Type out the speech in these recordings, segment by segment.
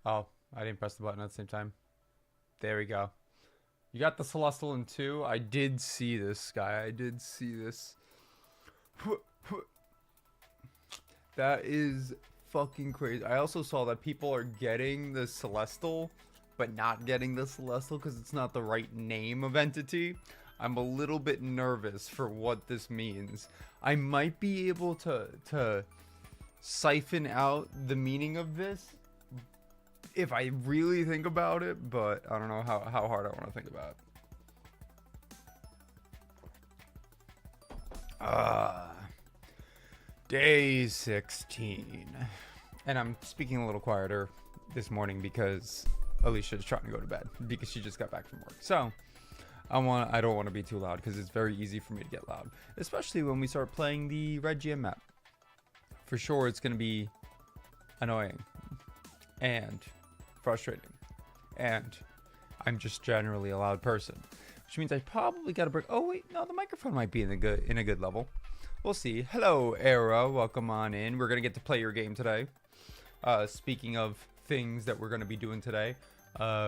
Oh, I didn't press the button at the same time. There we go. You got the Celestial in 2. I did see this guy. I did see this. That is fucking crazy. I also saw that people are getting the Celestial, but not getting the Celestial because it's not the right name of entity. I'm a little bit nervous for what this means. I might be able to siphon out the meaning of this if I really think about it, but I don't know how hard I want to think about it. Day 16. And I'm speaking a little quieter this morning because Alicia is trying to go to bed because she just got back from work. So I don't want to be too loud because it's very easy for me to get loud, especially when we start playing the red GM map. For sure, it's going to be annoying and frustrating, and I'm just generally a loud person, which means I probably got to break. Oh wait, no, the microphone might be in a good level. We'll see. Hello, Era. Welcome on in. We're gonna get to play your game today. Speaking of things that we're gonna be doing today,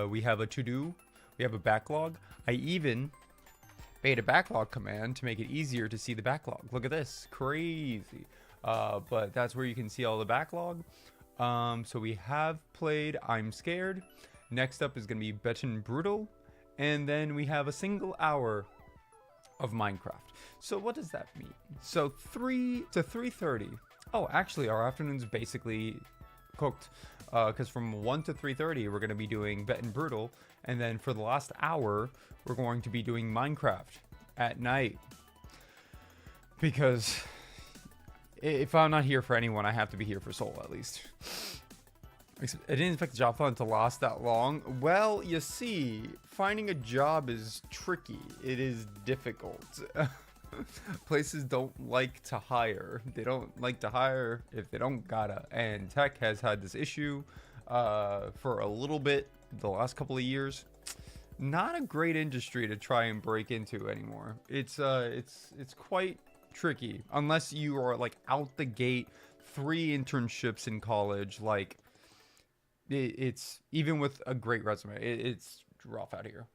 we have a to-do. We have a backlog. I even made a backlog command to make it easier to see the backlog. Look at this, crazy. But that's where you can see all the backlog. So we have played I'm Scared. Next up is gonna be Betten Brutal, and then we have a single hour of Minecraft. So what does that mean? So 3 to 3:30. Oh, actually, our afternoon's basically cooked. Because from 1 to 3:30, we're going to be doing Bet and Brutal. And then for the last hour, we're going to be doing Minecraft at night. Because if I'm not here for anyone, I have to be here for Soul at least. I didn't expect the JOB-A-THON to last that long. Well, you see, finding a job is tricky. It is difficult. Places don't like to hire. They don't like to hire if they don't gotta. And tech has had this issue for a little bit the last couple of years. Not a great industry to try and break into anymore. It's quite tricky unless you are like out the gate, 3 internships in college, like. It's even with a great resume, it's rough out here.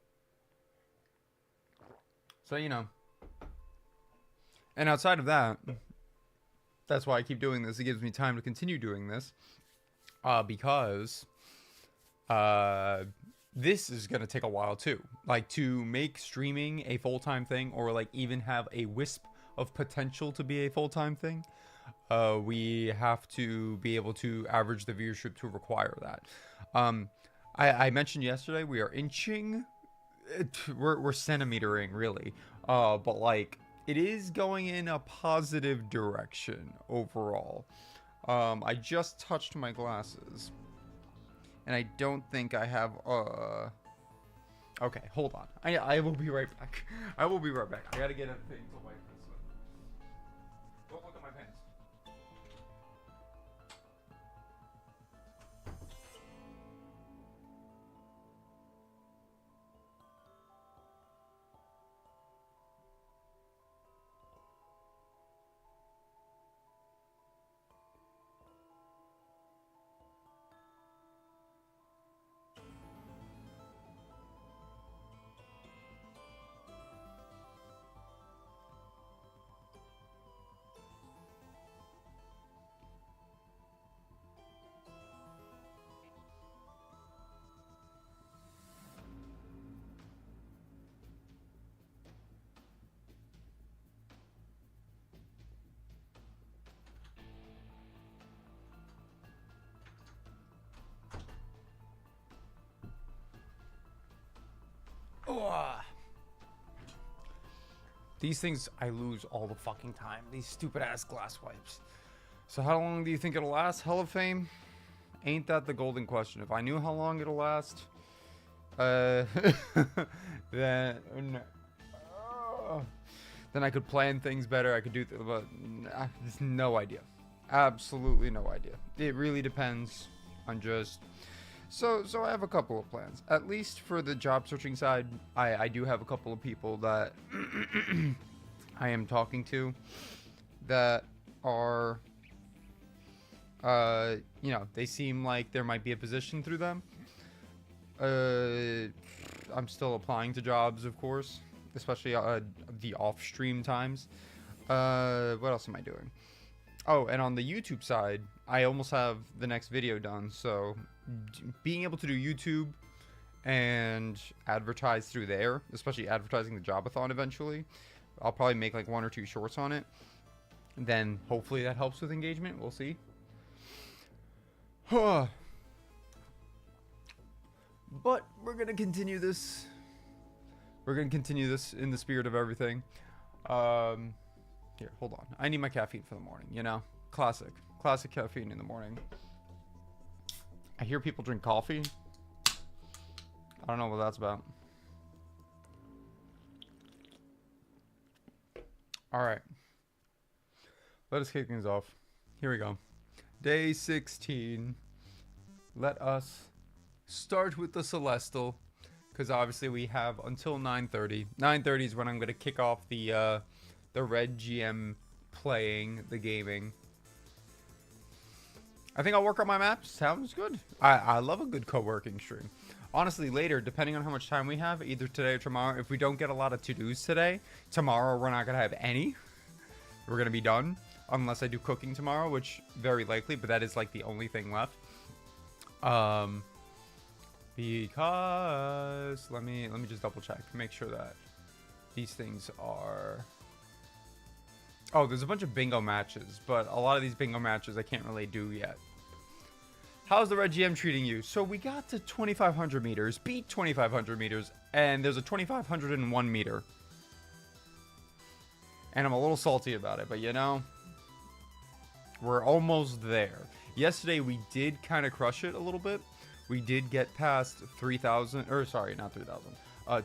So, you know. And outside of that, that's why I keep doing this. It gives me time to continue doing this. Because this is going to take a while too. Like to make streaming a full-time thing, or like even have a wisp of potential to be a full-time thing. We have to be able to average the viewership to require that. I mentioned yesterday we are inching. We're centimetering really. But like it is going in a positive direction overall. I just touched my glasses, and I don't think I have. Okay, hold on. I will be right back. I will be right back. I gotta get a thing to wipe this with. Don't look at my pants. Oh. These things I lose all the fucking time. These stupid ass glass wipes. So how long do you think it'll last? Hall of Fame? Ain't that the golden question? If I knew how long it'll last, then then I could plan things better. I could do, but there's no idea. Absolutely no idea. It really depends on just. So I have a couple of plans. At least for the job searching side, I do have a couple of people that I am talking to that are You know, they seem like there might be a position through them. I'm still applying to jobs, of course, especially the off-stream times. What else am I doing? Oh, and on the YouTube side, I almost have the next video done. So being able to do YouTube and advertise through there, especially advertising the JOB-A-THON eventually, I'll probably make like 1 or 2 shorts on it. Then hopefully that helps with engagement. We'll see. But we're going to continue this. We're going to continue this in the spirit of everything. Here, hold on. I need my caffeine for the morning, you know? Classic caffeine in the morning. I hear people drink coffee. I don't know what that's about. All right. Let us kick things off. Here we go. Day 16. Let us start with the Celestial, because obviously we have until 9:30. 9:30 is when I'm going to kick off the red GM playing the gaming. I think I'll work on my maps. Sounds good. I love a good co-working stream. Honestly, later, depending on how much time we have, either today or tomorrow, if we don't get a lot of to-dos today, tomorrow we're not going to have any. We're going to be done. Unless I do cooking tomorrow, which very likely, but that is like the only thing left. Because let me just double check, make sure that these things are. Oh, there's a bunch of bingo matches, but a lot of these bingo matches I can't really do yet. How's the red GM treating you? So we got to 2,500 meters, beat 2,500 meters, and there's a 2,501 meter. And I'm a little salty about it, but you know, we're almost there. Yesterday we did kind of crush it a little bit. We did get past 3,000, or sorry, not 3,000,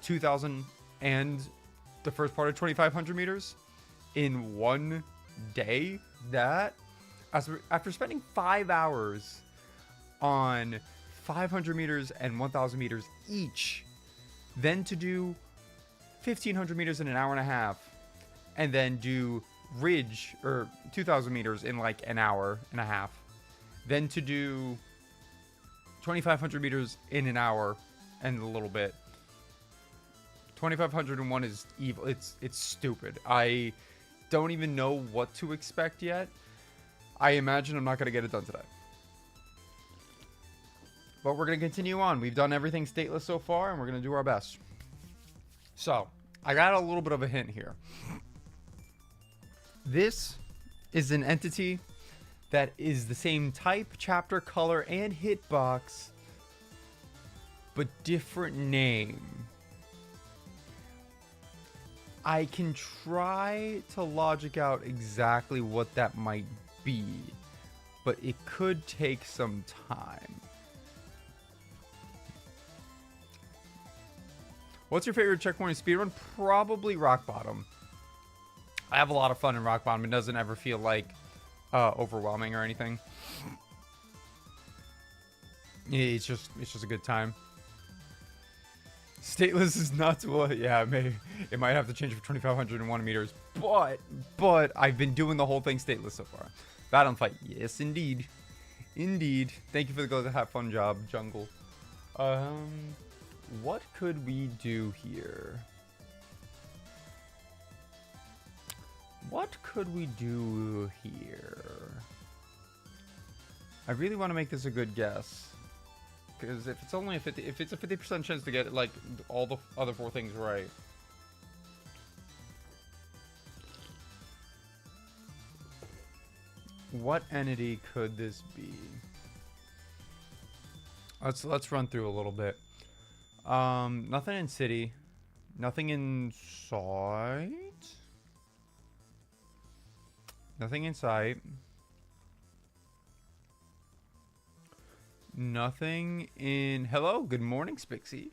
2,000 and the first part of 2,500 meters in one day. That, after spending 5 hours on 500 meters and 1,000 meters each, then to do 1,500 meters in an hour and a half, and then do ridge, or 2,000 meters in like an hour and a half, then to do 2,500 meters in an hour and a little bit. 2,501 is evil. It's stupid. I don't even know what to expect yet. I imagine I'm not going to get it done today. But we're going to continue on. We've done everything stateless so far, and we're going to do our best. So, I got a little bit of a hint here. This is an entity that is the same type, chapter, color, and hitbox, but different name. I can try to logic out exactly what that might be, but it could take some time. What's your favorite checkpoint speedrun? Probably Rock Bottom. I have a lot of fun in Rock Bottom. It doesn't ever feel like overwhelming or anything. It's just a good time. Stateless is nuts. Well, yeah, maybe it might have to change for 2,501 meters, but I've been doing the whole thing stateless so far. Battle fight, yes, indeed, indeed. Thank you for the go to have fun job, Jungle. What could we do here? What could we do here? I really want to make this a good guess, because if it's only a 50% chance to get like all the other 4 things right. What entity could this be? Let's run through a little bit. Nothing in city, nothing in sight. Nothing in sight. Nothing in... Hello, good morning, Spixie.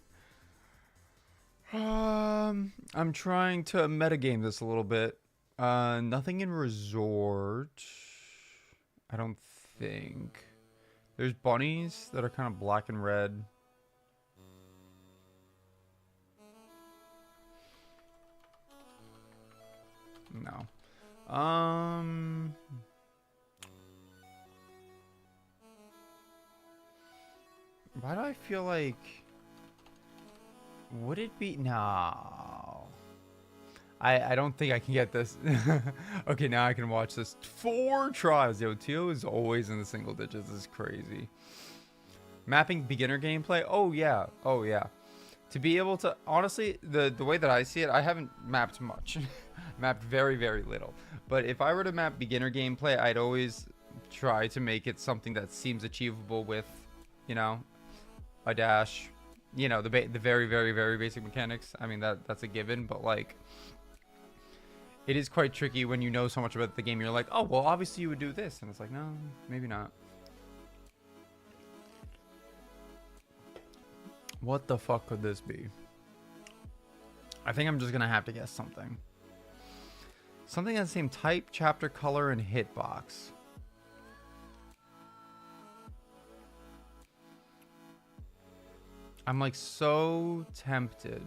I'm trying to metagame this a little bit. Nothing in resort. I don't think. There's bunnies that are kind of black and red. No. Why do I feel like... Would it be... No. I don't think I can get this. Okay, now I can watch this 4 tries. Yo, Tio is always in the single digits. This is crazy. Mapping beginner gameplay? Oh, yeah. Oh, yeah. To be able to... Honestly, the way that I see it, I haven't mapped much. Mapped very, very little. But if I were to map beginner gameplay, I'd always try to make it something that seems achievable with, you know, a dash. You know, the very, very, very basic mechanics. I mean, that's a given, but, like... It is quite tricky when you know so much about the game. You're like, oh, well, obviously you would do this. And it's like, no, maybe not. What the fuck could this be? I think I'm just going to have to guess something. Something has the same type, chapter, color, and hitbox. I'm like so tempted.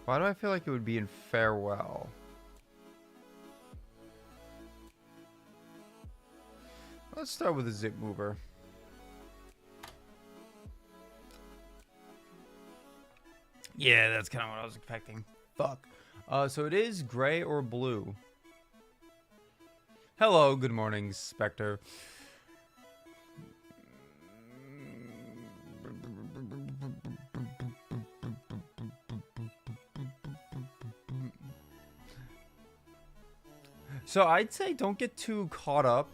Why do I feel like it would be in Farewell? Let's start with a zip mover. Yeah, that's kind of what I was expecting. Fuck. So it is gray or blue. Hello, good morning, Spectre. So I'd say don't get too caught up.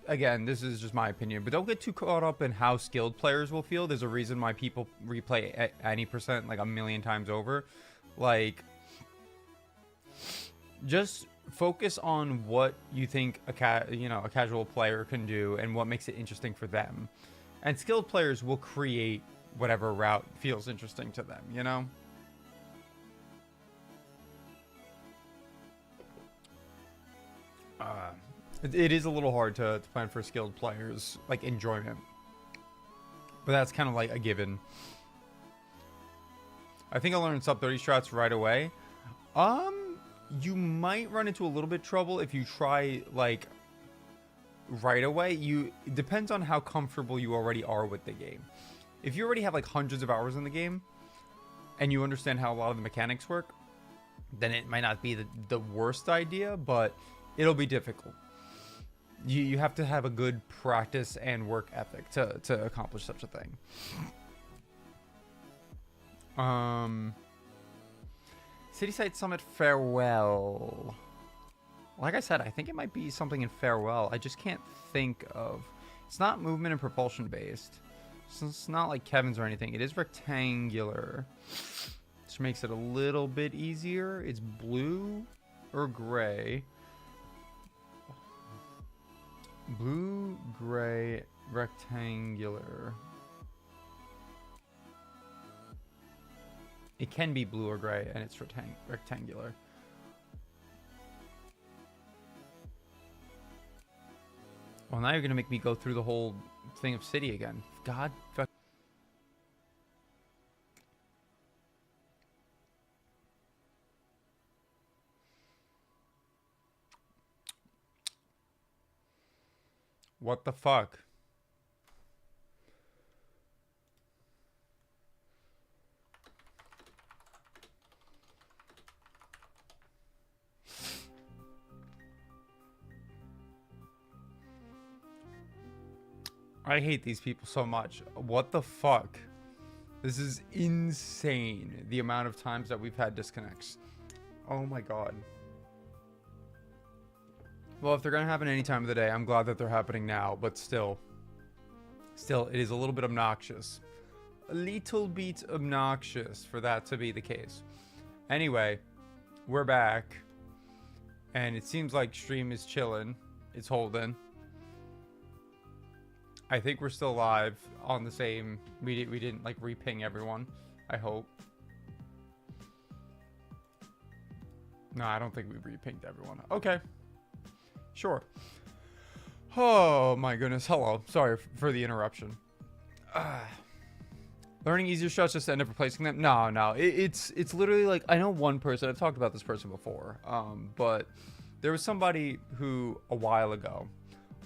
Again, this is just my opinion, but don't get too caught up in how skilled players will feel. There's a reason why people replay any percent like a million times over. Like, just focus on what you think a casual player can do and what makes it interesting for them. And skilled players will create whatever route feels interesting to them, you know? It is a little hard to plan for skilled players, like enjoyment. But that's kind of like a given. I think I learned sub 30 strats right away. You might run into a little bit of trouble if you try like right away. It depends on how comfortable you already are with the game. If you already have like hundreds of hours in the game and you understand how a lot of the mechanics work, then it might not be the worst idea, but it'll be difficult. You have to have a good practice and work ethic to accomplish such a thing. City Site Summit Farewell. Like I said, I think it might be something in Farewell. I just can't think of. It's not movement and propulsion based. So it's not like Kevin's or anything. It is rectangular, which makes it a little bit easier. It's blue or gray. Blue, gray, rectangular. It can be blue or gray, and it's rectangular. Well, now you're going to make me go through the whole thing of city again. God fuck. What the fuck? I hate these people so much. What the fuck? This is insane, the amount of times that we've had disconnects. Oh my god. Well, if they're going to happen any time of the day, I'm glad that they're happening now, but still, it is a little bit obnoxious. A little bit obnoxious for that to be the case. Anyway, we're back, and it seems like stream is chilling. It's holding. I think we're still live on the same. We didn't like reping everyone. I hope. No, I don't think we repinged everyone. Okay. Sure. Oh my goodness. Hello. Sorry for the interruption. Learning easier shots just to end up replacing them. No. It's literally like, I know one person. I've talked about this person before. But there was somebody who a while ago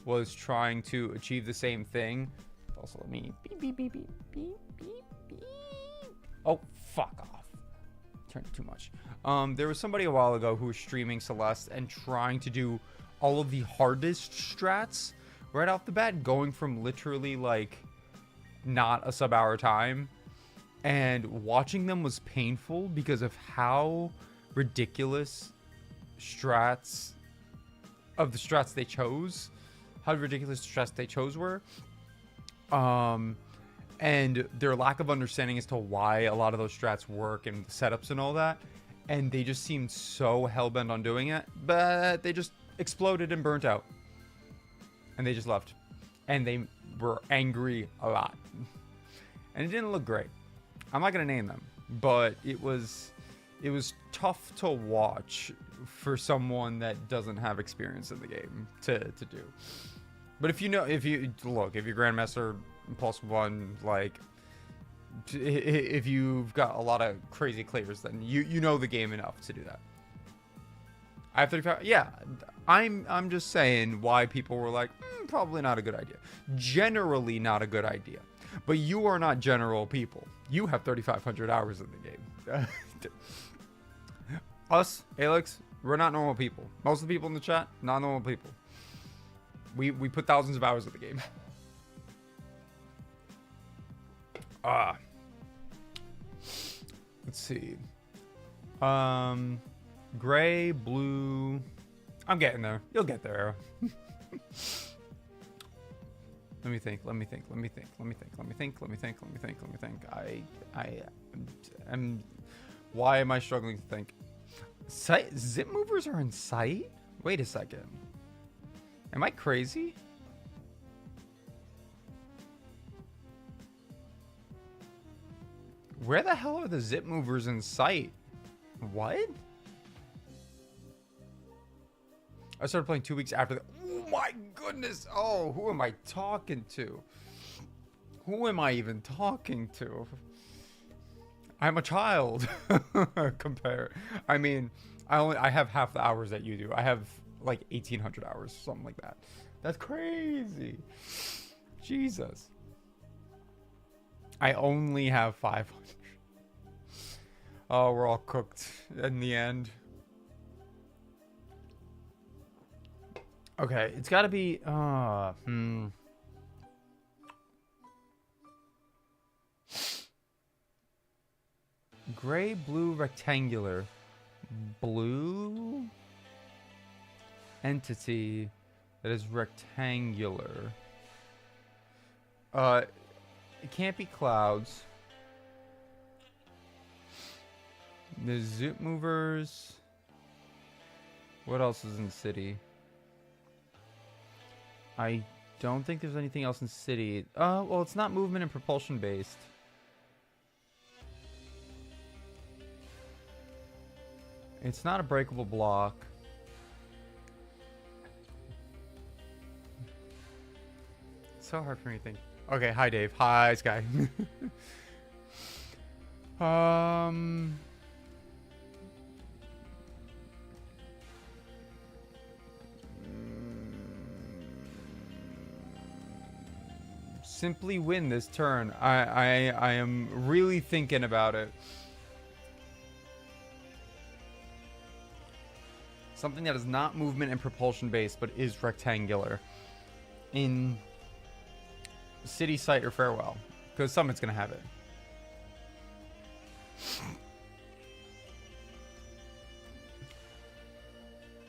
was trying to achieve the same thing. Also, let me beep. Oh, fuck off. Turned it too much. There was somebody a while ago who was streaming Celeste and trying to do all of the hardest strats right off the bat, going from literally like not a sub-hour time, and watching them was painful because of how ridiculous strats they chose were, and their lack of understanding as to why a lot of those strats work and setups and all that, and they just seemed so hell-bent on doing it, but they just exploded and burnt out, and they just left, and they were angry a lot, and it didn't look great. I'm not gonna name them, but it was tough to watch for someone that doesn't have experience in the game to do. But if you're Grandmaster Plus One, like, if you've got a lot of crazy clears, then you know the game enough to do that. I have 35. Yeah, I'm just saying why people were like, probably not a good idea. Generally not a good idea. But you are not general people. You have 3,500 hours in the game. Us, Alex, we're not normal people. Most of the people in the chat, not normal people. We put thousands of hours in the game. Let's see. Gray, blue. I'm getting there. You'll get there. Let me think. Why am I struggling to think? Zip movers are in sight? Wait a second. Am I crazy? Where the hell are the zip movers in sight? What? I started playing 2 weeks after that. Oh my goodness. Oh, who am I talking to? Who am I even talking to? I'm a child. I mean, I have half the hours that you do. I have like 1,800 hours, something like that. That's crazy. Jesus. I only have 500. Oh, we're all cooked in the end. Okay, it's got to be gray, blue, rectangular. Blue entity that is rectangular. It can't be clouds. The zip movers. What else is in city? I don't think there's anything else in city. Well, it's not movement and propulsion based. It's not a breakable block. It's so hard for me to think. Okay, hi Dave. Hi Sky. Simply win this turn. I am really thinking about it. Something that is not movement and propulsion based, but is rectangular. In city, site, or farewell. Because Summit's going to have it.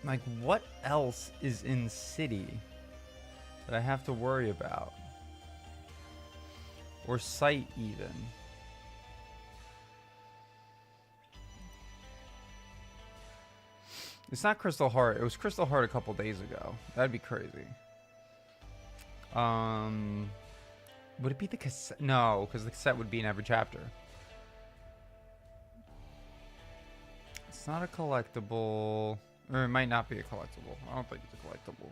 Like, what else is in city that I have to worry about? Or site, even. It's not Crystal Heart. It was Crystal Heart a couple days ago. That'd be crazy. Would it be the cassette? No, because the cassette would be in every chapter. It's not a collectible. Or it might not be a collectible. I don't think it's a collectible.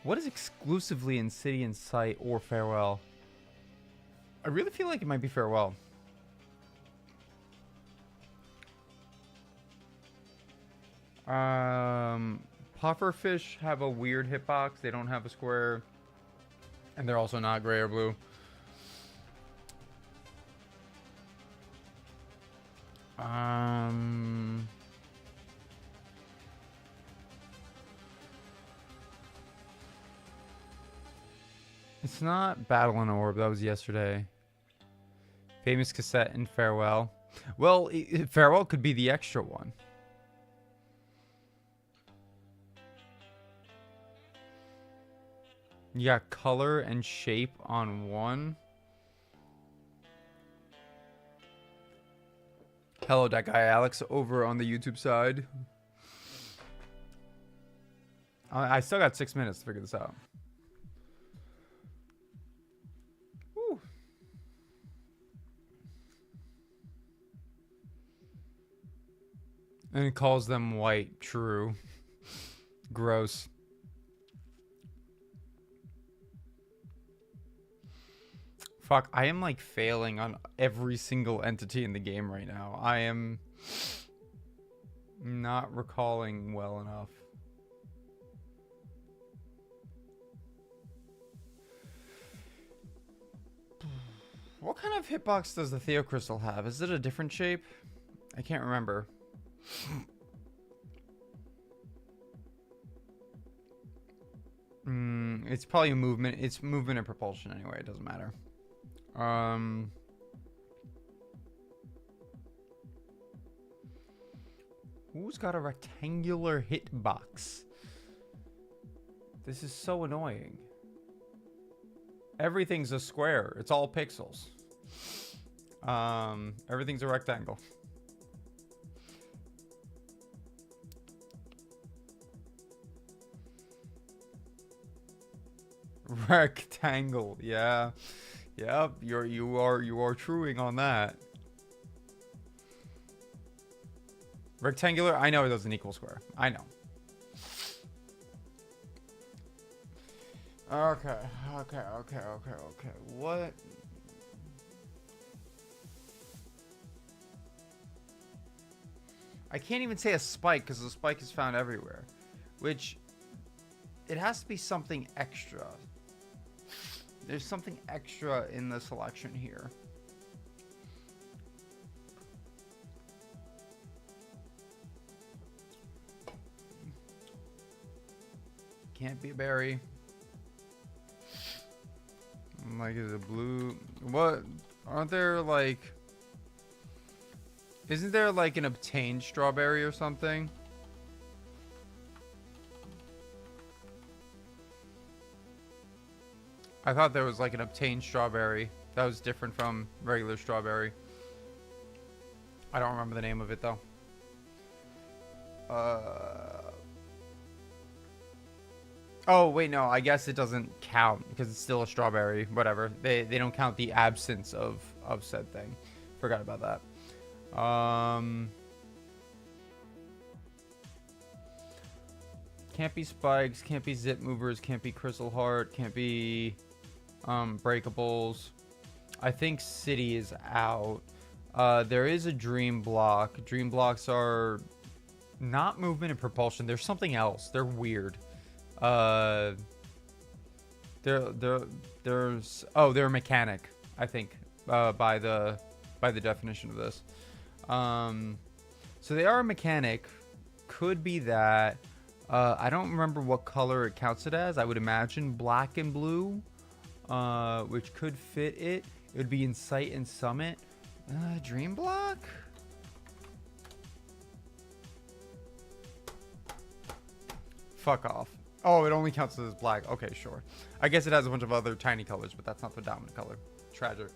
What is exclusively in City and Sight or Farewell? I really feel like it might be Farewell. Pufferfish have a weird hitbox. They don't have a square. And they're also not gray or blue. It's not Battle in Orb. That was yesterday. Famous Cassette and Farewell. Well, Farewell could be the extra one. You got color and shape on one. Hello, that guy Alex over on the YouTube side. I still got 6 minutes to figure this out. Woo. And it calls them white. True. Gross. Fuck, I am like failing on every single entity in the game right now. I am not recalling well enough. What kind of hitbox does the Theocrystal have? Is it a different shape? I can't remember. It's probably a movement. It's movement and propulsion anyway. It doesn't matter. Who's got a rectangular hitbox? This is so annoying. Everything's a square. It's all pixels. Everything's a rectangle. Rectangle, yeah. Yep, you are truing on that. Rectangular, I know it doesn't equal square. I know. Okay. What? I can't even say a spike because the spike is found everywhere. Which, it has to be something extra. There's something extra in the selection here. Can't be a berry. Like, is it blue? What? Aren't there like... Isn't there like an obtained strawberry or something? I thought there was like an obtained strawberry that was different from regular strawberry. I don't remember the name of it though. Oh wait, no, I guess it doesn't count because it's still a strawberry. Whatever. They don't count the absence of said thing. Forgot about that. Can't be spikes, can't be zip movers, can't be crystal heart, can't be breakables. I think city is out. There is a dream block. Dream blocks are not movement and propulsion. There's something else. They're weird. They're a mechanic, I think, by the definition of this. So they are a mechanic. Could be that. I don't remember what color it counts it as. I would imagine black and blue, which could fit it. It would be in Sight and Summit. Dream block? Fuck off. Oh, it only counts as black. Okay, sure. I guess it has a bunch of other tiny colors, but that's not the dominant color. Tragic.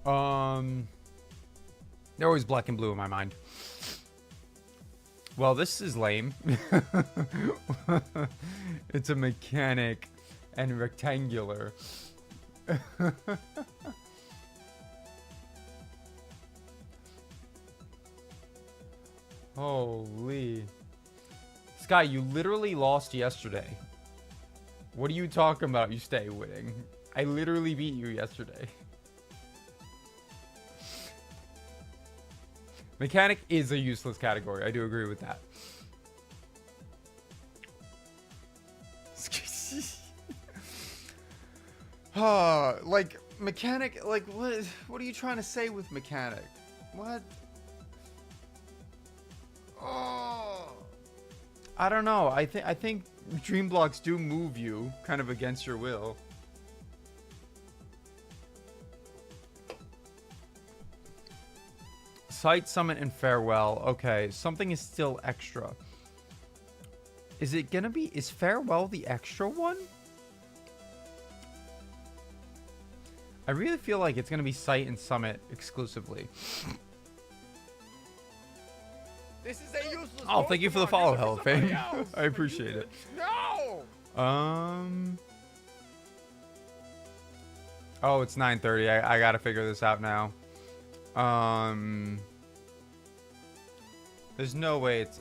They're always black and blue in my mind. Well, this is lame. It's a mechanic and rectangular. Holy. Sky, you literally lost yesterday. What are you talking about? You stay winning. I literally beat you yesterday. Mechanic is a useless category. I do agree with that. Like mechanic, like what are you trying to say with mechanic? What? Oh, I don't know. I think dream blocks do move you kind of against your will. Sight, summit, and farewell. Okay, something is still extra. Is it gonna be? Is farewell the extra one? I really feel like it's gonna be sight and summit exclusively. This is a useless Oh, thank you for the follow, Hell of Fame. else. I appreciate it. No. Oh, it's 9:30. I gotta figure this out now. There's no way it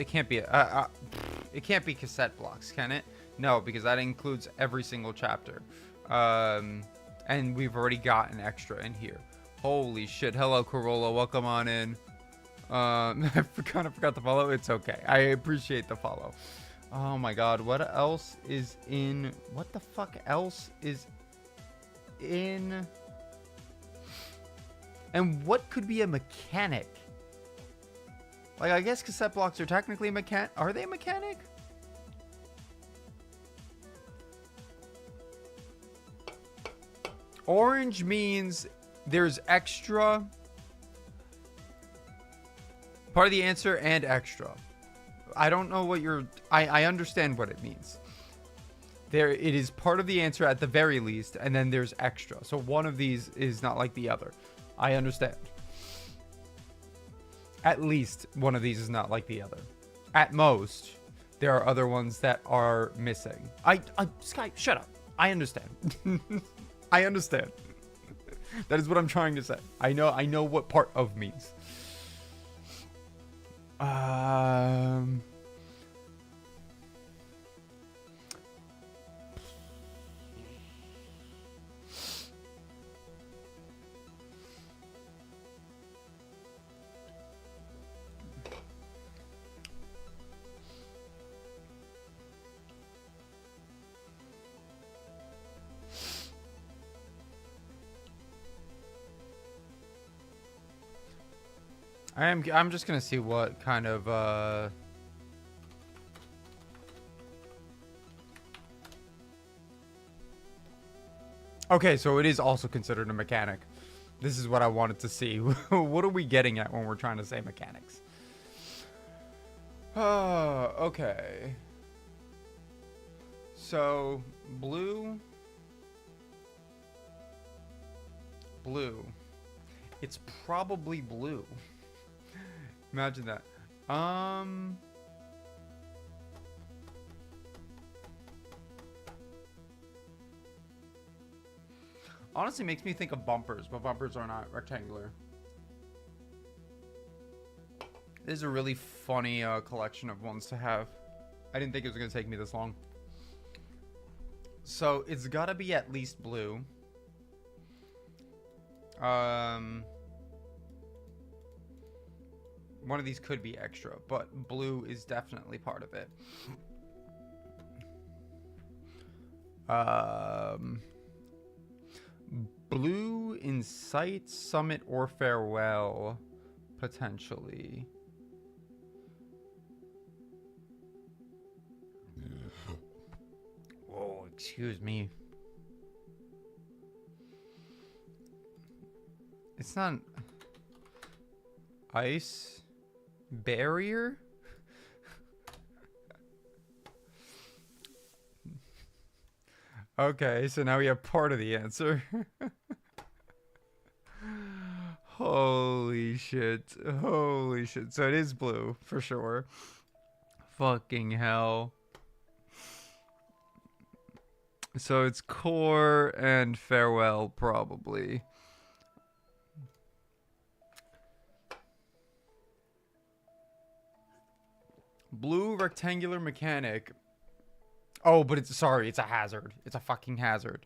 can't be. It can't be cassette blocks, can it? No, because that includes every single chapter. And we've already got an extra in here. Holy shit. Hello, Corolla. Welcome on in. I kind of forgot to follow. It's okay. I appreciate the follow. Oh my god. What else is in... What the fuck else is in... And what could be a mechanic? Like, I guess cassette blocks are technically a mechanic. Are they a mechanic? Orange means there's extra. Part of the answer and extra. I don't know what you're... I understand what it means. There, it is part of the answer at the very least, and then there's extra. So one of these is not like the other. I understand. At least one of these is not like the other. At most, there are other ones that are missing. Sky, shut up. I understand. I understand. That is what I'm trying to say. I know what part of means. I'm just gonna see what kind of Okay, so it is also considered a mechanic. This is what I wanted to see. What are we getting at when we're trying to say mechanics? Okay. So blue. It's probably blue. Imagine that. Honestly makes me think of bumpers, but bumpers are not rectangular. This is a really funny collection of ones to have. I didn't think it was going to take me this long. So it's got to be at least blue. One of these could be extra, but blue is definitely part of it. Blue in sight, summit, or farewell, potentially. Whoa, excuse me. It's not ice barrier. Okay, so now we have part of the answer. Holy shit. Holy shit. So it is blue for sure. Fucking hell. So it's core and farewell probably. blue rectangular mechanic. Oh, but it's a hazard. It's a fucking hazard.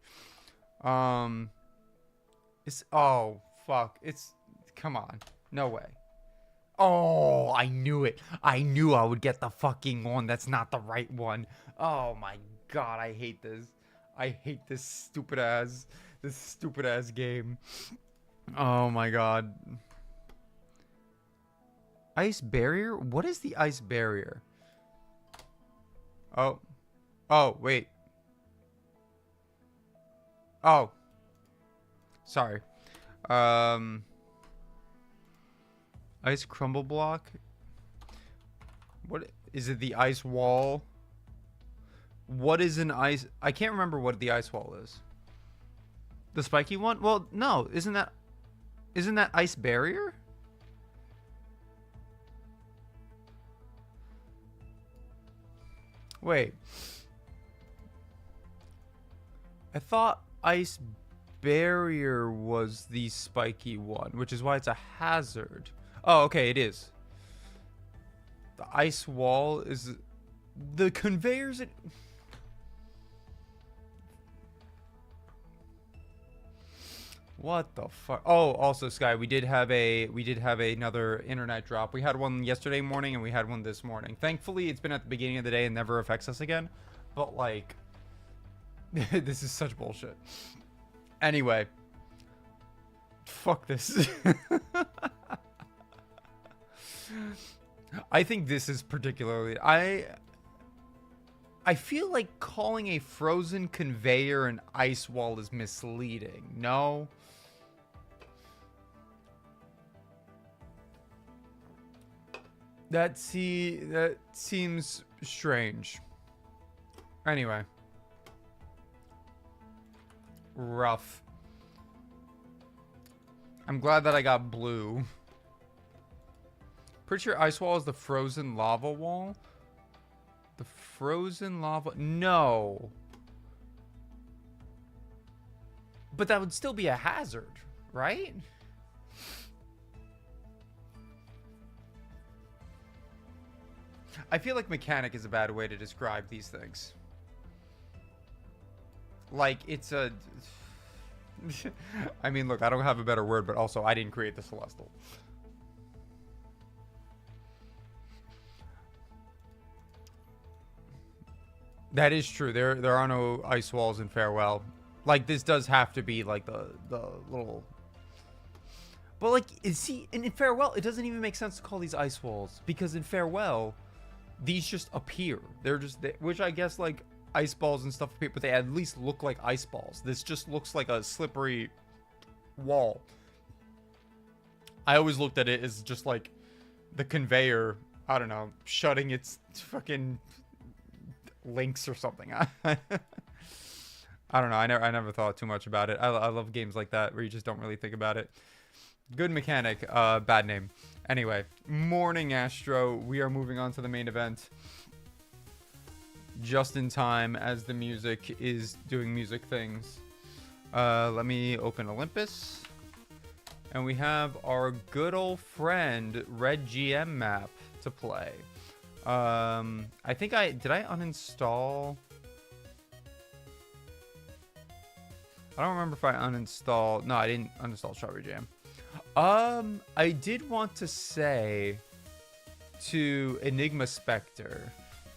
It's oh fuck. Come on. No way. Oh, I knew it. I knew I would get the fucking one. That's not the right one. Oh my god, I hate this. I hate this stupid ass game. Oh my god. Ice barrier? What is the ice barrier? Oh. Oh, wait. Oh. Sorry. Ice crumble block? What is it? The ice wall? What is an ice? I can't remember what the ice wall is. The spiky one? Well, no, isn't that ice barrier? Wait. I thought ice barrier was the spiky one, which is why it's a hazard. Oh, okay, it is. The ice wall is the conveyors. What the fuck? Oh, also Sky, we did have another internet drop. We had one yesterday morning and we had one this morning. Thankfully, it's been at the beginning of the day and never affects us again. But like, this is such bullshit. Anyway, fuck this. I think this is particularly I feel like calling a frozen conveyor an ice wall is misleading. No? That seems strange. Anyway. Rough. I'm glad that I got blue. Pretty sure ice wall is the frozen lava wall. The frozen lava... No. But that would still be a hazard, right? I feel like mechanic is a bad way to describe these things. Like, it's a... I mean, look, I don't have a better word, but also I didn't create the Celestial. That is true. There are no ice walls in Farewell. Like, this does have to be like the little... But like, see, in Farewell, it doesn't even make sense to call these ice walls. Because in Farewell, these just appear. They're just... which I guess, like, ice balls and stuff appear, but they at least look like ice balls. This just looks like a slippery wall. I always looked at it as just like the conveyor, I don't know, shutting its fucking links or something. I don't know. I never thought too much about it. I love games like that where you just don't really think about it. Good mechanic, bad name. Anyway, Morning Astro. We are moving on to the main event. Just in time as the music is doing music things. Let me open Olympus. And we have our good old friend Red GM map to play. I think did I uninstall? I don't remember if I uninstalled. No, I didn't uninstall Strawberry Jam. I did want to say to Enigma Spectre,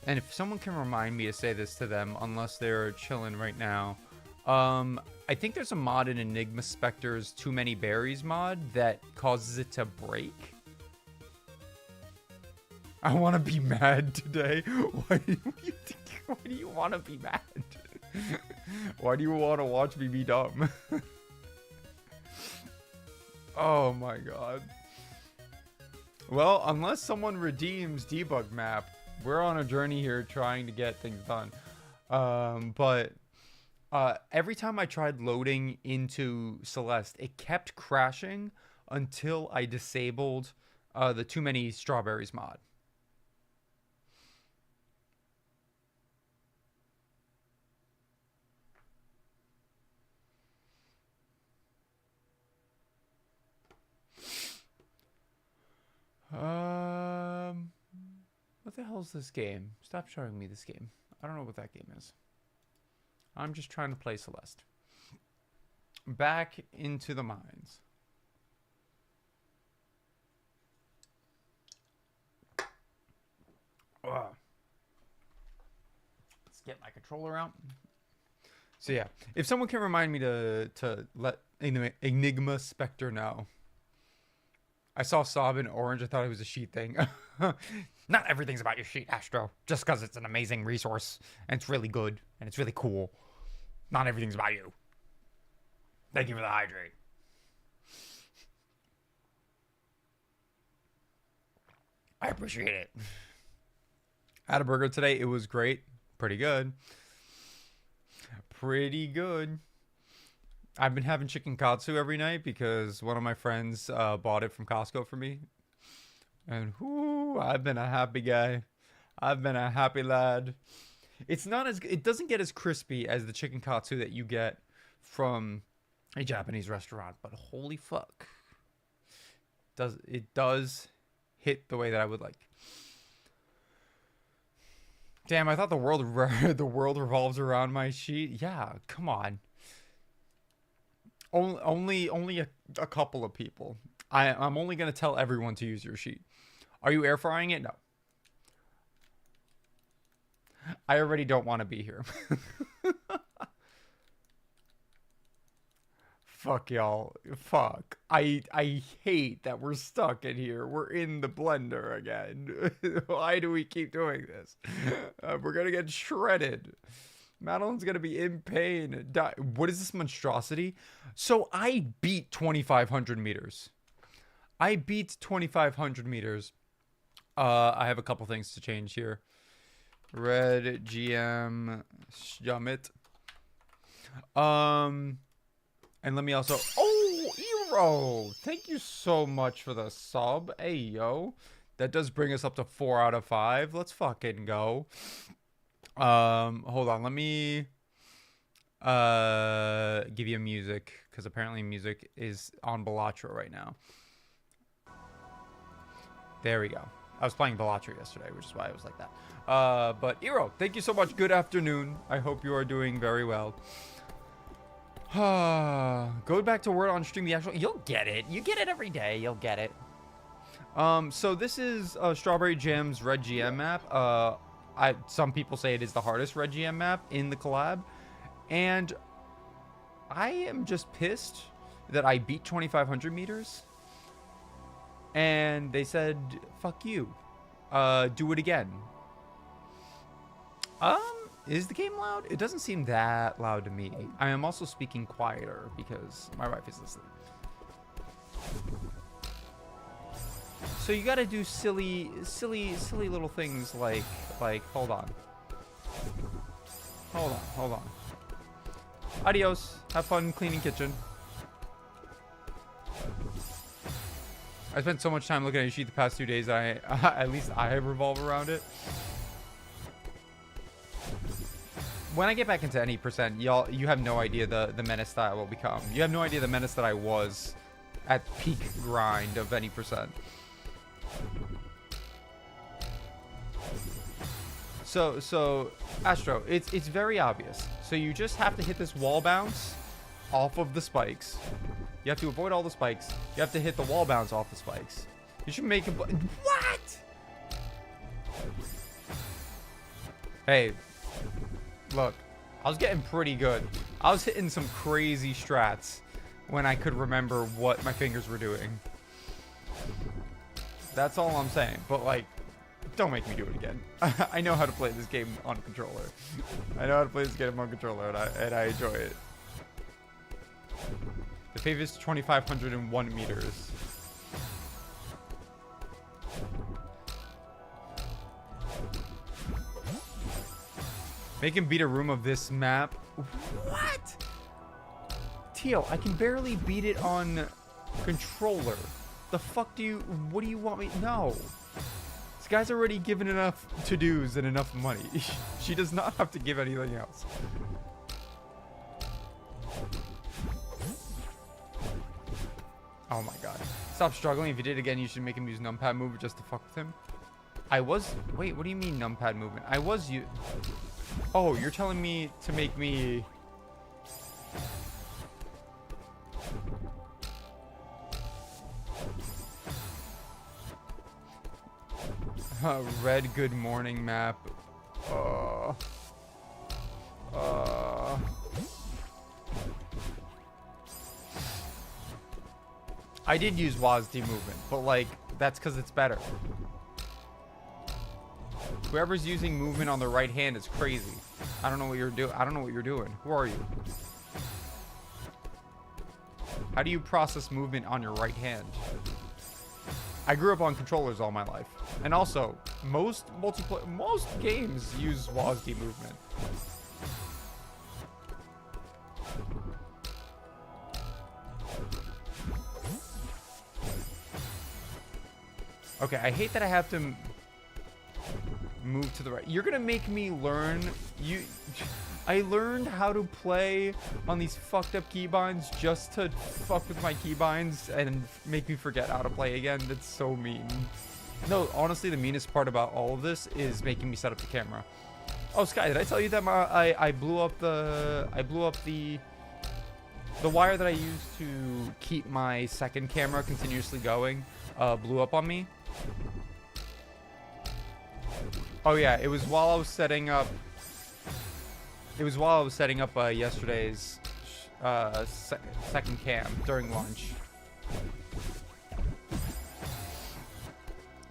and if someone can remind me to say this to them, unless they're chilling right now. I think there's a mod in Enigma Spectre's Too Many Berries mod that causes it to break. I want to be mad today. Why do you want to be mad? Why do you want to watch me be dumb? Oh my god. Well, unless someone redeems debug map, we're on a journey here trying to get things done. But every time I tried loading into Celeste, it kept crashing until I disabled the Too Many Strawberries mod. What the hell's this game? Stop showing me this game. I don't know what that game is. I'm just trying to play Celeste. Back into the mines. Ugh. Let's get my controller out. So yeah, if someone can remind me to let Enigma Spectre know. I saw Sob in orange. I thought it was a sheet thing. Not everything's about your sheet, Astro. Just because it's an amazing resource and it's really good and it's really cool. Not everything's about you. Thank you for the hydrate. I appreciate it. I had a burger today. It was great. Pretty good. Pretty good. I've been having chicken katsu every night because one of my friends bought it from Costco for me. And whoo, I've been a happy guy. I've been a happy lad. It doesn't get as crispy as the chicken katsu that you get from a Japanese restaurant, but holy fuck. It does hit the way that I would like. Damn, I thought the world revolves around my sheet. Yeah, come on. Only a couple of people. I'm only gonna tell everyone to use your sheet. Are you air frying it? No. I already don't want to be here. Fuck y'all. Fuck. I hate that we're stuck in here. We're in the blender again. Why do we keep doing this? We're gonna get shredded. Madeline's gonna be in pain. What is this monstrosity? So I beat 2,500 meters. I beat 2,500 meters. I have a couple things to change here. Red GM Summit. And let me also... Oh, Eero! Thank you so much for the sub. Hey, yo. That does bring us up to 4 out of 5. Let's fucking go. Hold on. Let me give you music. Because apparently music is on Balatro right now. There we go. I was playing Balatro yesterday, which is why I was like that. But Eero, thank you so much. Good afternoon. I hope you are doing very well. Go back to Word on Stream. The actual, you'll get it. You get it every day. You'll get it. So this is Strawberry Jam's Red GM map. Some people say it is the hardest Red GM map in the collab, and I am just pissed that I beat 2,500 meters. And they said, "Fuck you. Do it again." Is the game loud? It doesn't seem that loud to me. I am also speaking quieter because my wife is asleep. So you gotta do silly little things like hold on. Adios. Have fun cleaning kitchen. I spent so much time looking at your sheet the past 2 days. At least I revolve around it. When I get back into any percent, y'all, you have no idea the menace that I will become. You have no idea the menace that I was at peak grind of any percent. So Astro, it's very obvious. So you just have to hit this wall bounce off of the spikes. You have to avoid all the spikes. You have to hit the wall bounce off the spikes. You should make it. What? Hey, look, I was getting pretty good. I was hitting some crazy strats when I could remember what my fingers were doing. That's all I'm saying. But like, don't make me do it again. I know how to play this game on controller. and I enjoy it. The pave is 2,501 meters. Make him beat a room of this map. What? Teal, I can barely beat it on controller. The fuck do you... What do you want me... No. This guy's already given enough to-dos and enough money. She does not have to give anything else. Oh my god. Stop struggling. If you did it again, you should make him use numpad move just to fuck with him. I was... Wait, what do you mean numpad movement? I was you... Oh, you're telling me to make me... Red good morning map. I did use WASD movement, but like, that's because it's better. Whoever's using movement on the right hand is crazy. I don't know what you're doing. I don't know what you're doing. Who are you? How do you process movement on your right hand? I grew up on controllers all my life. And also, most games use WASD movement. Okay, I hate that I have to move to the right. You're gonna make me learn. I learned how to play on these fucked up keybinds just to fuck with my keybinds and make me forget how to play again. That's so mean. No, honestly, the meanest part about all of this is making me set up the camera. Oh, Sky, did I tell you that I blew up the wire that I used to keep my second camera continuously going? Blew up on me. Oh yeah, it was while I was setting up. It was while I was setting up yesterday's second cam during lunch.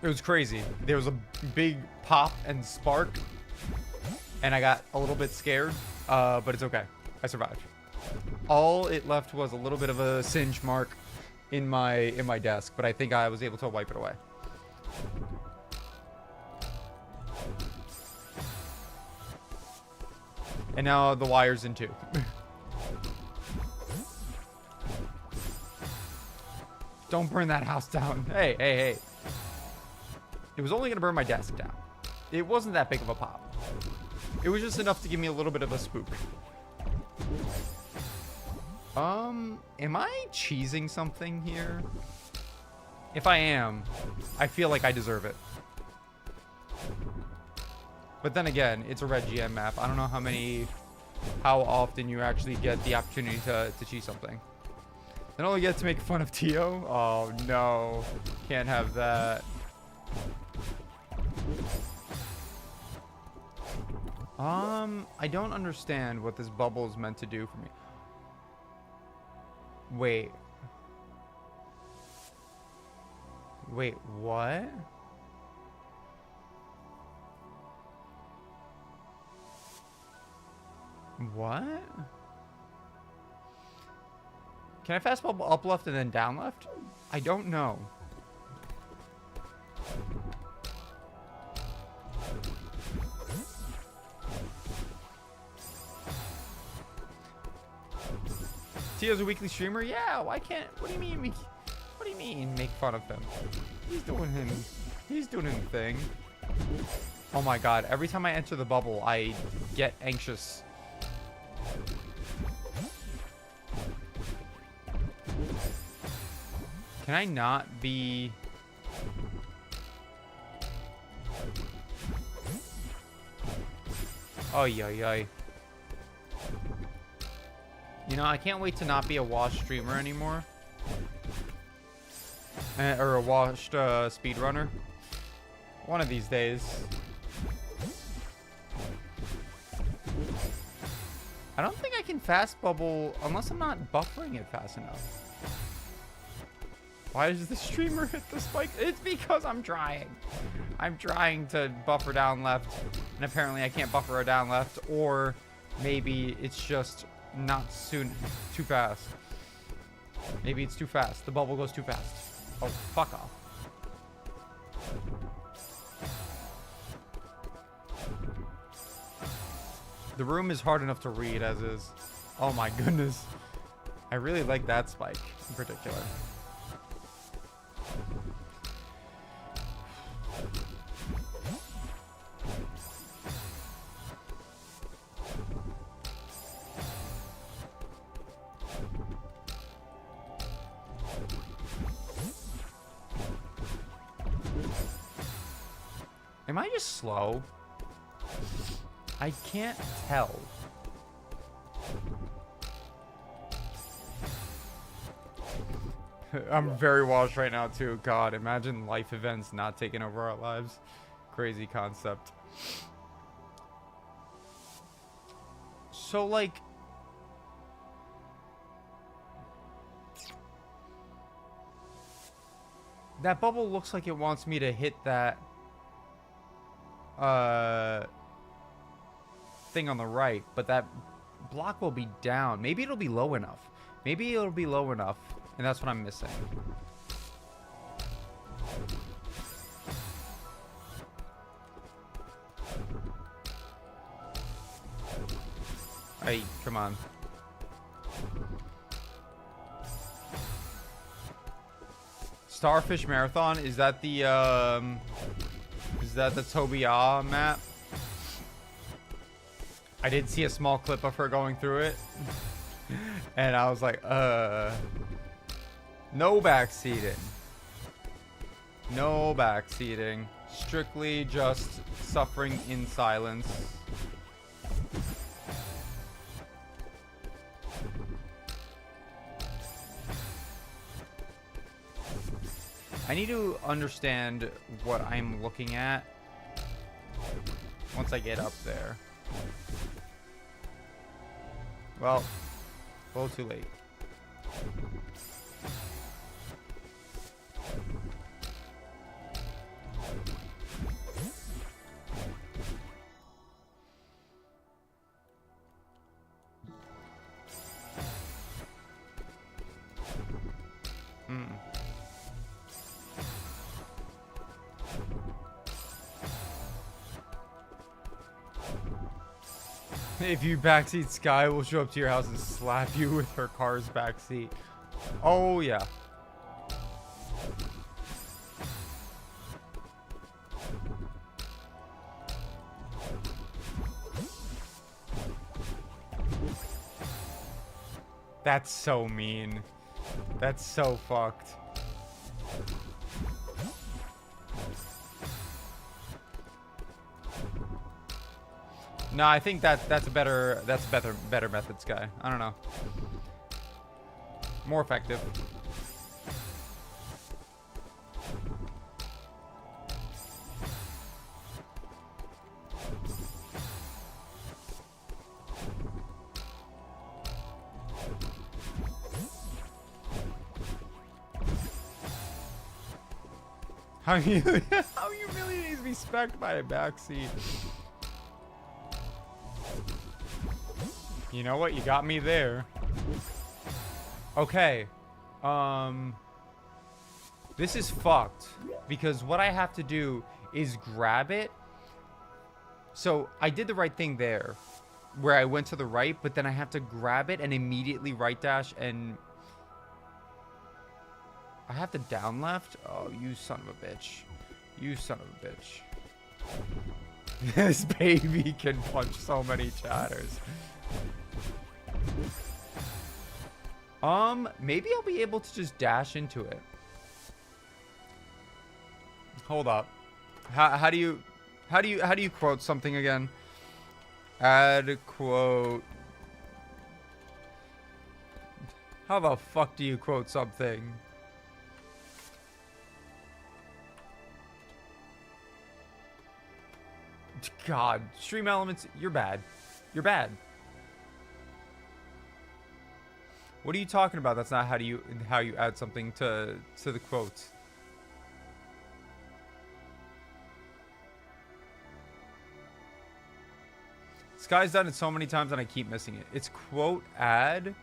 It was crazy. There was a big pop and spark, and I got a little bit scared, but it's okay. I survived. All it left was a little bit of a singe mark in my desk, but I think I was able to wipe it away. And now the wire's in two. Don't burn that house down. Hey, hey, hey. It was only gonna burn my desk down. It wasn't that big of a pop. It was just enough to give me a little bit of a spook. Am I cheesing something here? If I am, I feel like I deserve it. But then again, it's a red GM map. I don't know how often you actually get the opportunity to cheese something. I only get to make fun of Tio. Oh no, can't have that. I don't understand what this bubble is meant to do for me. Wait. Wait, what? What? Can I fast bubble up left and then down left? I don't know. Tio's a weekly streamer? Yeah, why can't... What do you mean? What do you mean make fun of him? He's doing his thing. Oh my god, every time I enter the bubble, I get anxious. Can I not be... Oh, yoy. You know, I can't wait to not be a washed streamer anymore. Or a washed speedrunner. One of these days. I don't think I can fast bubble unless I'm not buffering it fast enough. Why does the streamer hit the spike? It's because I'm trying. I'm trying to buffer down left, and apparently I can't buffer down left, or maybe it's just not too fast. Maybe it's too fast. The bubble goes too fast. Oh, fuck off. The room is hard enough to read as is. Oh my goodness. I really like that spike in particular. Am I just slow? I can't tell. I'm very washed right now too. God, imagine life events not taking over our lives. Crazy concept. So like, that bubble looks like it wants me to hit that thing on the right, but that block will be down. Maybe it'll be low enough. Maybe it'll be low enough, and that's what I'm missing. Hey, come on. Starfish Marathon, is that the JOB-A map? I did see a small clip of her going through it. And I was like, no backseating. No backseating. Strictly just suffering in silence. I need to understand what I'm looking at once I get up there. Well, a little too late. If you backseat, Sky will show up to your house and slap you with her car's backseat. Oh, yeah. That's so mean. That's so fucked. No, I think that's a better method, Sky. I don't know. More effective. How humiliating to be specced by a backseat. You know what? You got me there. Okay. This is fucked. Because what I have to do is grab it. So I did the right thing there. Where I went to the right, but then I have to grab it and immediately right dash and... I have to down left? Oh, you son of a bitch. You son of a bitch. This baby can punch so many chatters. Maybe I'll be able to just dash into it. Hold up. How do you quote something again? Add quote. How the fuck do you quote something? God, stream elements, you're bad. You're bad. What are you talking about? That's not how you add something to the quotes. Sky's done it so many times and I keep missing it. It's quote add.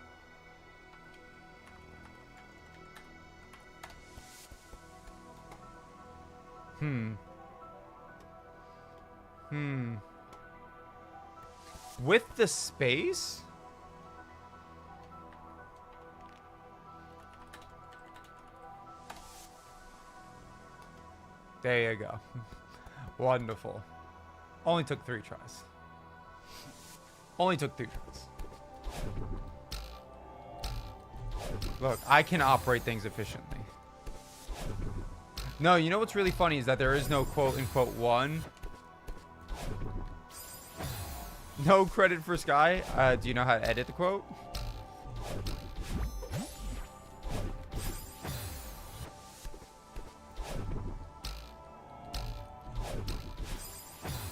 With the space? There you go. Wonderful. Only took 3 tries. Only took 3 tries. Look, I can operate things efficiently. No, you know what's really funny is that there is no quote unquote one. No credit for Sky. Do you know how to edit the quote?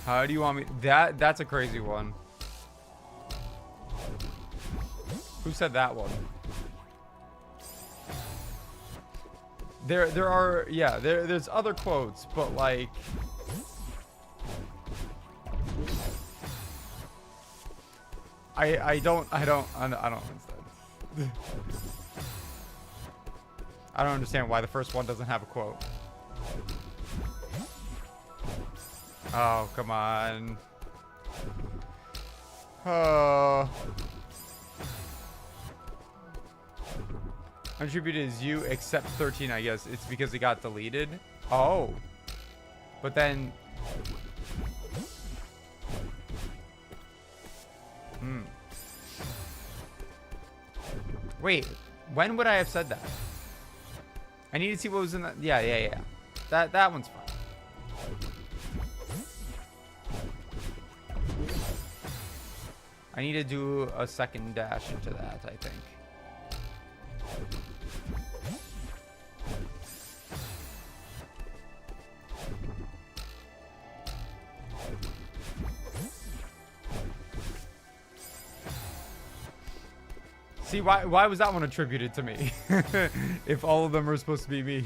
How do you want me? That's a crazy one. Who said that one? There are, yeah, there's other quotes, but like I don't understand. I don't understand why the first one doesn't have a quote. Oh, come on. Oh. Contributed is you except 13, I guess. It's because it got deleted. Oh. But then... Wait. When would I have said that? I need to see what was in that. Yeah. That one's fine. I need to do a second dash into that, I think. See, why was that one attributed to me? If all of them are supposed to be me.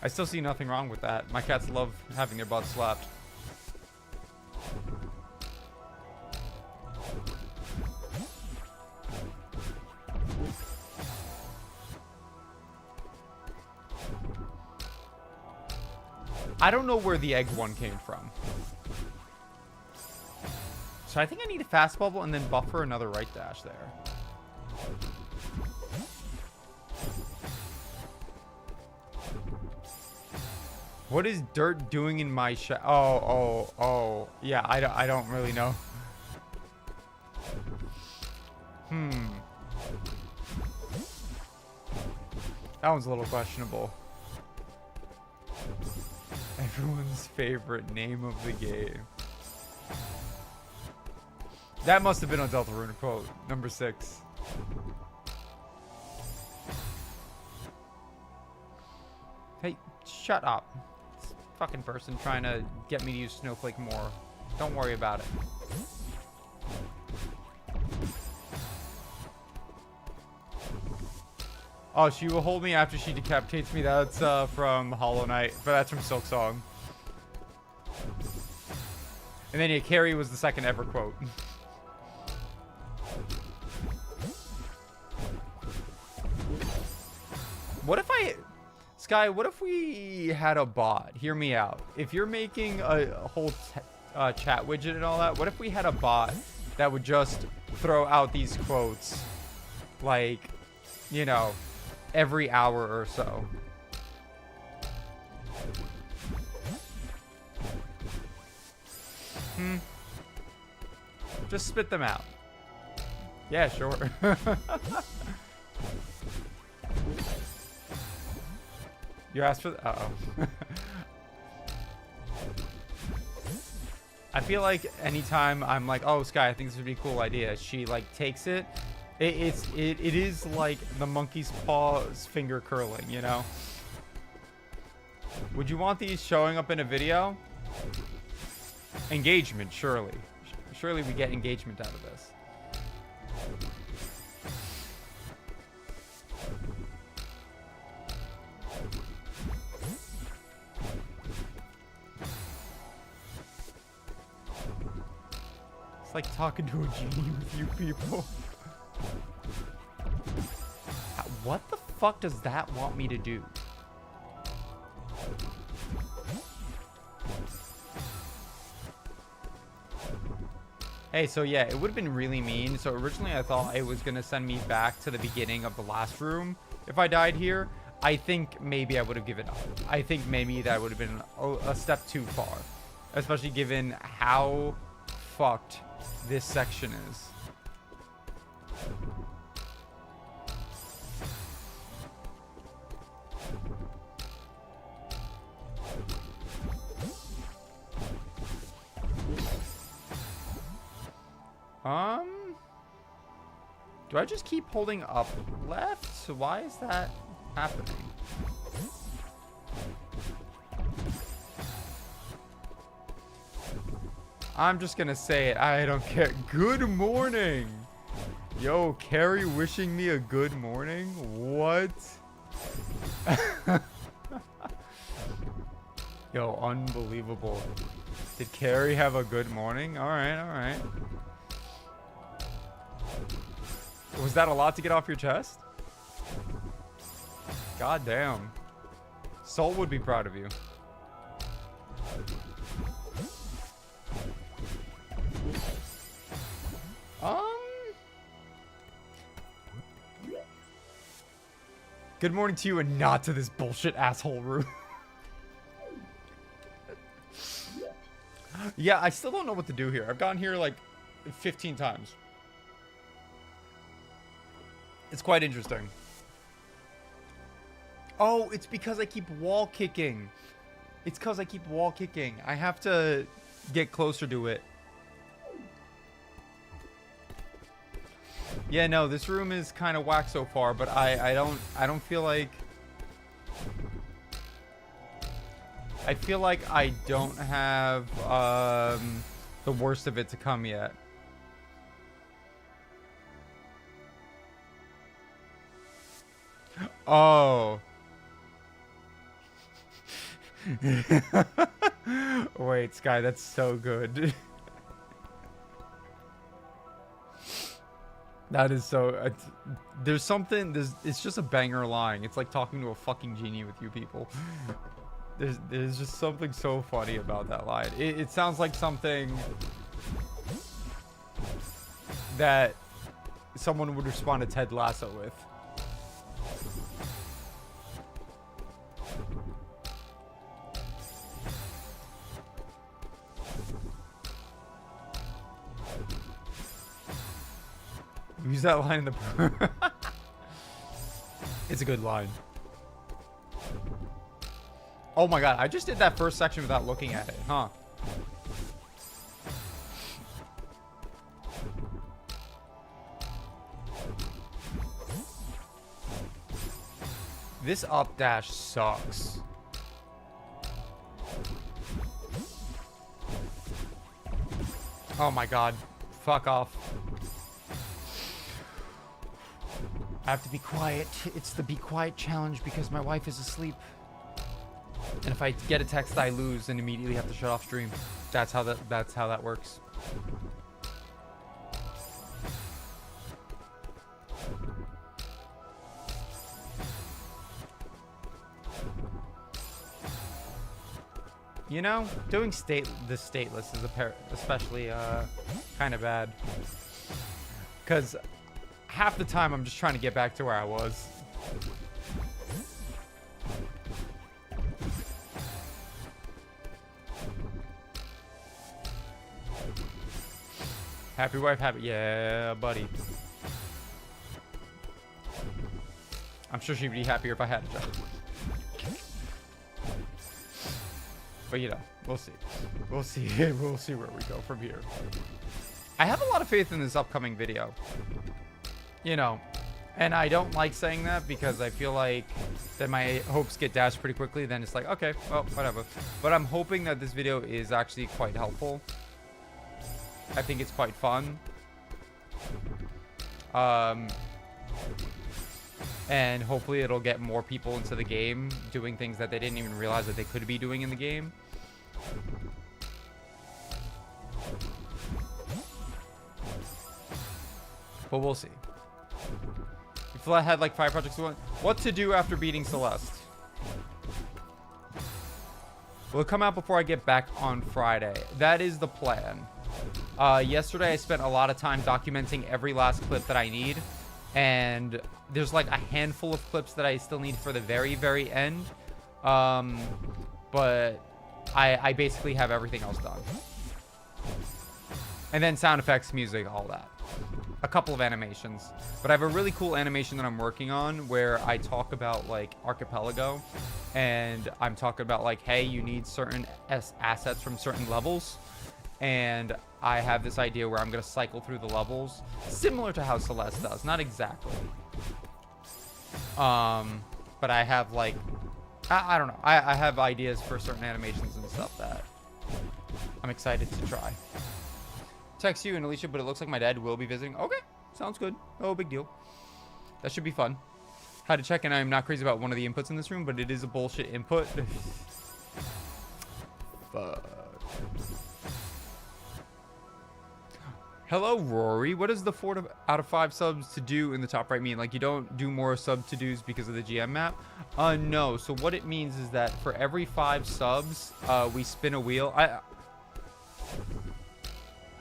I still see nothing wrong with that. My cats love having their butts slapped. I don't know where the egg one came from. So I think I need a fast bubble and then buffer another right dash there. What is dirt doing in my shot? Oh. Yeah, I don't really know. That one's a little questionable. Everyone's favorite name of the game. That must have been a Deltarune quote. Number 6. Hey, shut up. This fucking person trying to get me to use Snowflake more. Don't worry about it. Oh, she will hold me after she decapitates me. That's from Hollow Knight, but that's from Silk Song. And then yeah, Carrie was the second ever quote. What if Sky, what if we had a bot? Hear me out. If you're making a whole chat widget and all that, what if we had a bot that would just throw out these quotes, like, you know, every hour or so? Just spit them out. Yeah, sure. You asked for uh-oh. I feel like anytime I'm like, oh, Sky, I think this would be a cool idea, she like takes it. It is like the monkey's paw's finger curling, you know? Would you want these showing up in a video? Engagement, surely. Surely we get engagement out of this. It's like talking to a genie with you people. What the fuck does that want me to do? Hey, so yeah, it would have been really mean. So originally I thought it was going to send me back to the beginning of the last room if I died here. I think maybe I would have given up. I think maybe that would have been a step too far. especially given how fucked this section is. Do I just keep holding up left? So why is that happening? I'm just gonna say it. I don't care. Good morning. Yo, Carrie wishing me a good morning? What? Yo, unbelievable. Did Carrie have a good morning? Alright, alright. Was that a lot to get off your chest? God damn. Soul would be proud of you. Good morning to you and not to this bullshit asshole room. Yeah, I still don't know what to do here. I've gone here like 15 times. It's quite interesting. Oh, it's because I keep wall kicking. It's because I keep wall kicking. I have to get closer to it. Yeah, no, this room is kind of whack so far, but I don't feel like... I feel like I don't have the worst of it to come yet. Oh. Wait, Sky, that's so good. That is so... there's something... it's just a banger line. It's like talking to a fucking genie with you people. There's just something so funny about that line. It sounds like something that someone would respond to Ted Lasso with. Use that line in the... It's a good line. Oh my god, I just did that first section without looking at it, huh? This up dash sucks. Oh my god. Fuck off. I have to be quiet. It's the be quiet challenge because my wife is asleep. And if I get a text, I lose and immediately have to shut off stream. That's how that works. You know, doing the stateless is especially kind of bad. Because half the time I'm just trying to get back to where I was. Happy wife, happy... Yeah, buddy. I'm sure she'd be happier if I had a job. But, you know, we'll see. We'll see. We'll see where we go from here. I have a lot of faith in this upcoming video. You know, and I don't like saying that because I feel like that my hopes get dashed pretty quickly. Then it's like, okay, well, whatever. But I'm hoping that this video is actually quite helpful. I think it's quite fun. And hopefully it'll get more people into the game doing things that they didn't even realize that they could be doing in the game. But we'll see. If I had like 5 projects to what to do after beating Celeste. Will it come out before I get back on Friday? That is the plan. Yesterday I spent a lot of time documenting every last clip that I need, and there's like a handful of clips that I still need for the very, very end. But I basically have everything else done. And then sound effects, music, all that. A couple of animations. But I have a really cool animation that I'm working on where I talk about like Archipelago. And I'm talking about like, hey, you need certain assets from certain levels. And I have this idea where I'm going to cycle through the levels. Similar to how Celeste does. Not exactly. But I have like... I don't know. I have ideas for certain animations and stuff that I'm excited to try. Text you and Alicia, but it looks like my dad will be visiting. Okay, sounds good. No big deal. That should be fun. Had to check, and I'm not crazy about one of the inputs in this room, but it is a bullshit input. Fuck. Hello, Rory. What does the 4 out of 5 subs to do in the top right mean? Like, you don't do more sub to dos because of the GM map? No. So what it means is that for every 5 subs, we spin a wheel.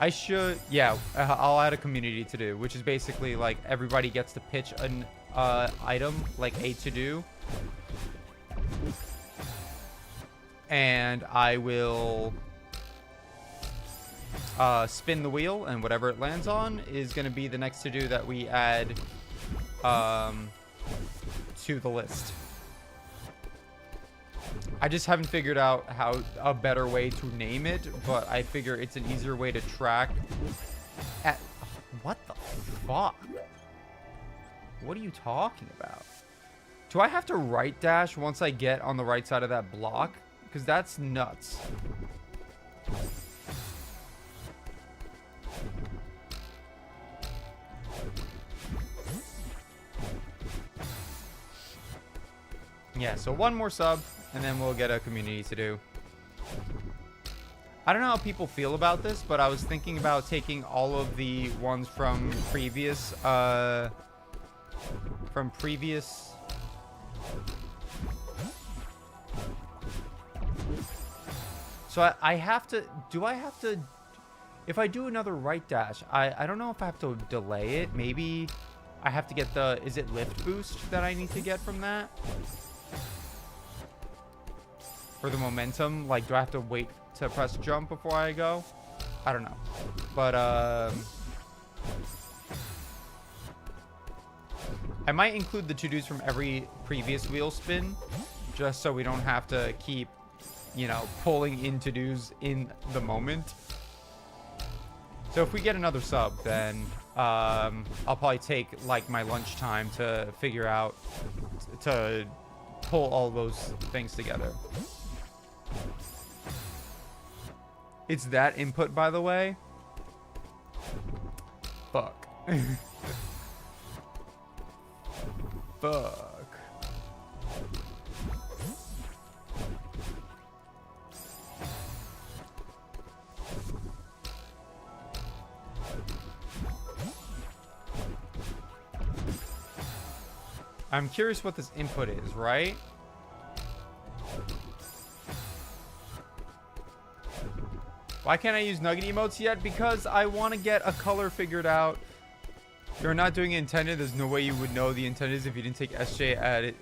I should, yeah, I'll add a community to do, which is basically like everybody gets to pitch an item, like a to do. And I will spin the wheel, and whatever it lands on is going to be the next to do that we add to the list. I just haven't figured out how a better way to name it, but I figure it's an easier way to track. What the fuck? What are you talking about? Do I have to right dash once I get on the right side of that block? Because that's nuts. Yeah, so one more sub, and then we'll get a community to do. I don't know how people feel about this, but I was thinking about taking all of the ones from previous, So I have to, do I have to, if I do another right dash, I don't know if I have to delay it. Maybe I have to get the, is it lift boost that I need to get from that? For the momentum, like, do I have to wait to press jump before I go? I don't know. But, I might include the to-dos from every previous wheel spin, just so we don't have to keep, you know, pulling in to-dos in the moment. So if we get another sub, then, I'll probably take, like, my lunch time to figure out, to pull all those things together. It's that input, by the way. Fuck. Fuck. I'm curious what this input is, right? Why can't I use nugget emotes yet? Because I want to get a color figured out. You're not doing it intended. There's no way you would know the intent is if you didn't take SJ at it.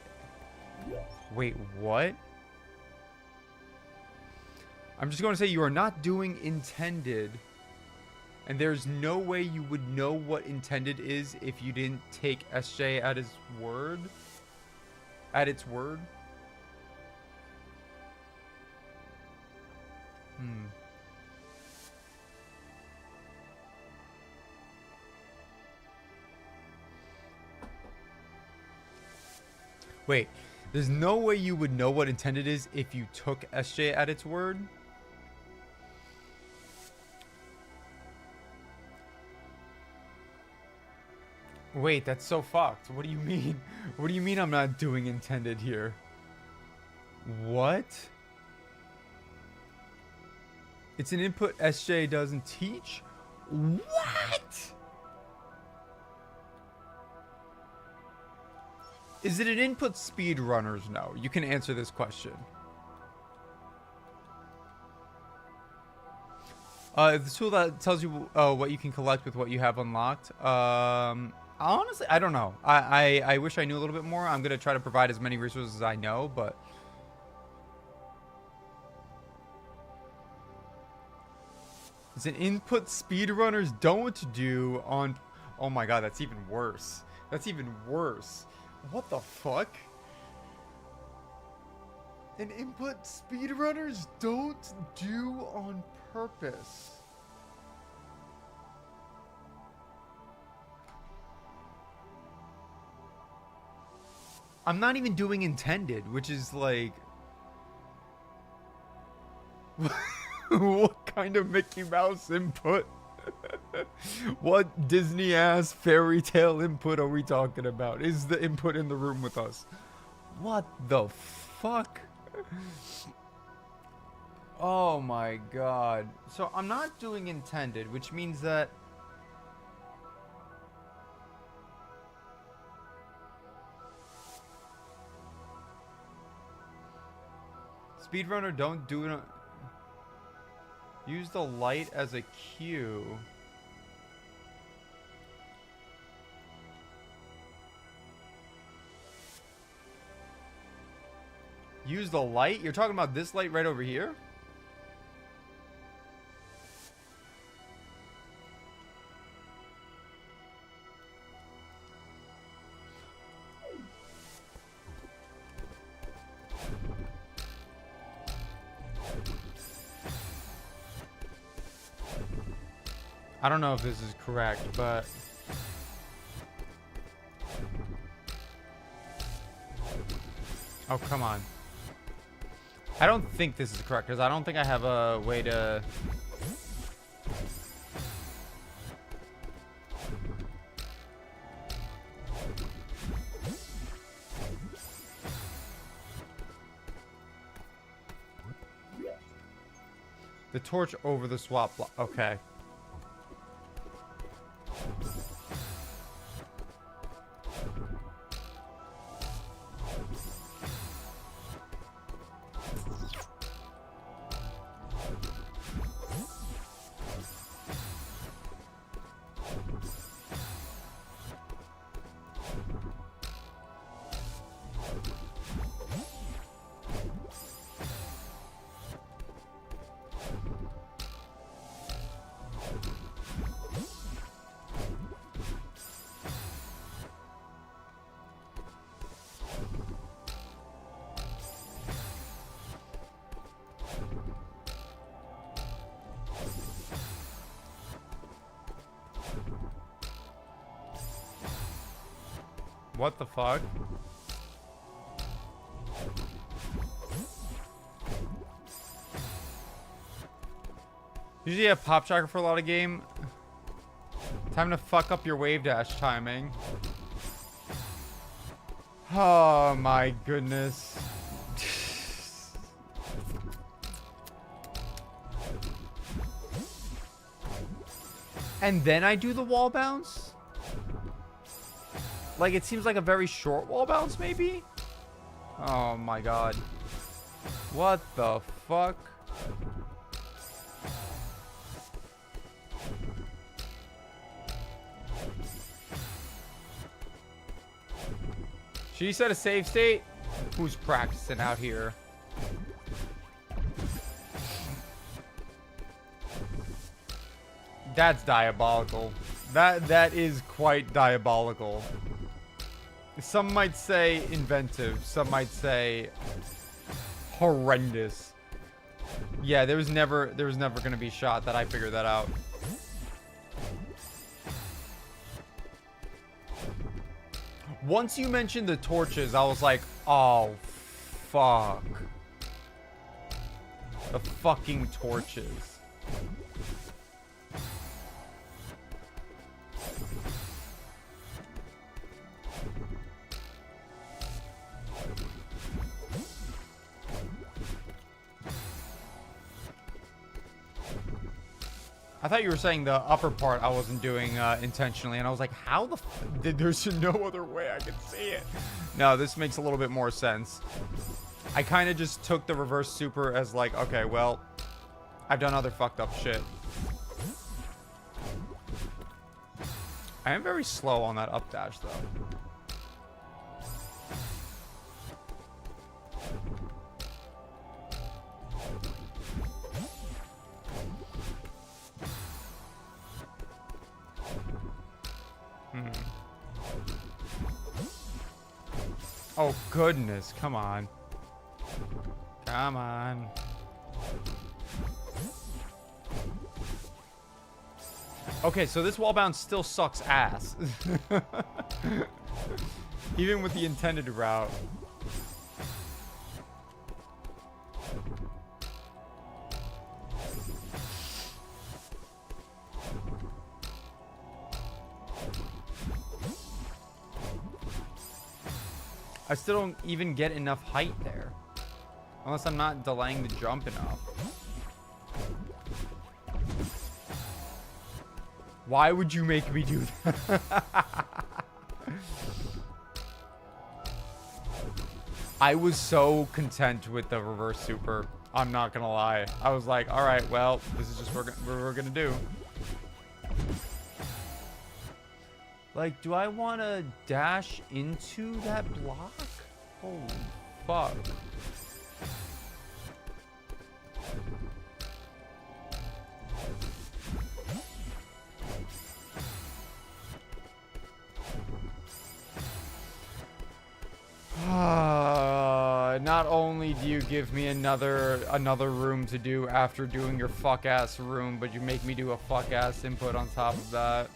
Wait, what? I'm just going to say you are not doing intended. And there's no way you would know what intended is if you didn't take SJ at his word. At its word. Wait, there's no way you would know what intended is if you took SJ at its word? Wait, that's so fucked. What do you mean? What do you mean I'm not doing intended here? What? It's an input SJ doesn't teach? What? Is it an input speedrunners? No. You can answer this question. The tool that tells you what you can collect with what you have unlocked. Honestly, I don't know. I wish I knew a little bit more. I'm going to try to provide as many resources as I know, but... It's an input speedrunners don't do on... Oh my god, that's even worse. That's even worse. What the fuck? An input speedrunners don't do on purpose. I'm not even doing intended, which is like... What kind of Mickey Mouse input? What Disney ass fairy tale input are we talking about? Is the input in the room with us? What the fuck? Oh my god. So I'm not doing intended, which means that... Speedrunner don't do it on... Use the light as a cue. Use the light? You're talking about this light right over here? I don't know if this is correct, but... Oh, come on. I don't think this is correct, because I don't think I have a way to... The torch over the swap block. Okay. What the fuck? Usually a pop tracker for a lot of game. Time to fuck up your wave dash timing. Oh my goodness. And then I do the wall bounce? Like, it seems like a very short wall bounce, maybe? Oh my god. What the fuck? She said a save state? Who's practicing out here? That's diabolical. That is quite diabolical. Some might say inventive. Some might say horrendous. Yeah, there was never gonna be a shot that I figured that out. Once you mentioned the torches, I was like, oh fuck. The fucking torches. I thought you were saying the upper part I wasn't doing intentionally, and I was like, how the there's no other way I can see it. No, this makes a little bit more sense. I kind of just took the reverse super as like, okay, well, I've done other fucked up shit. I am very slow on that up dash, though. Oh, goodness. Come on. Come on. Okay, so this wall bounce still sucks ass. Even with the intended route. I still don't even get enough height there. Unless I'm not delaying the jump enough. Why would you make me do that? I was so content with the reverse super. I'm not gonna lie. I was like, all right, well, this is just what we're gonna do. Like, do I want to dash into that block? Holy fuck. Not only do you give me another room to do after doing your fuck ass room, but you make me do a fuck ass input on top of that.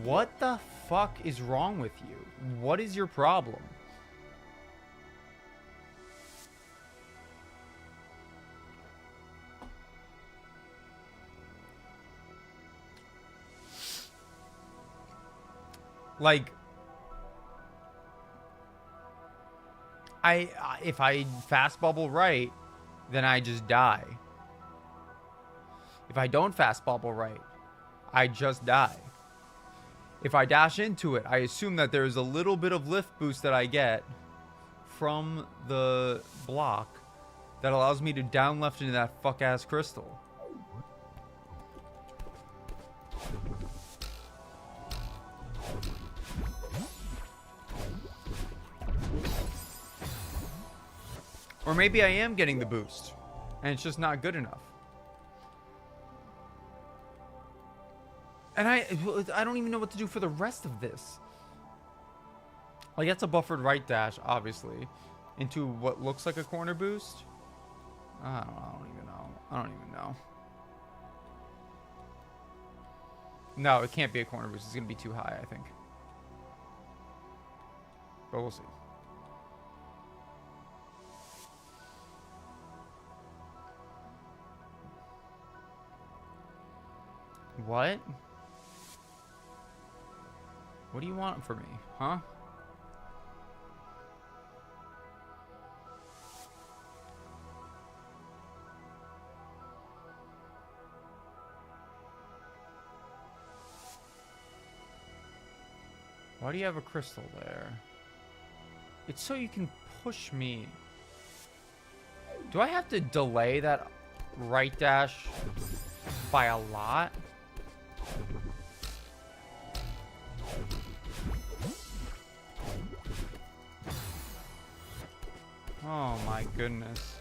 What the fuck is wrong with you? What is your problem? Like, if I fast bubble right, then I just die. If I don't fast bubble right, I just die. If I dash into it, I assume that there's a little bit of lift boost that I get from the block that allows me to down left into that fuck ass crystal. Or maybe I am getting the boost, and it's just not good enough. And I don't even know what to do for the rest of this. Like, that's a buffered right dash, obviously, into what looks like a corner boost. I don't even know. I don't even know. No, it can't be a corner boost. It's going to be too high, I think. But we'll see. What? What do you want from me, huh? Why do you have a crystal there? It's so you can push me. Do I have to delay that right dash by a lot? Oh my goodness.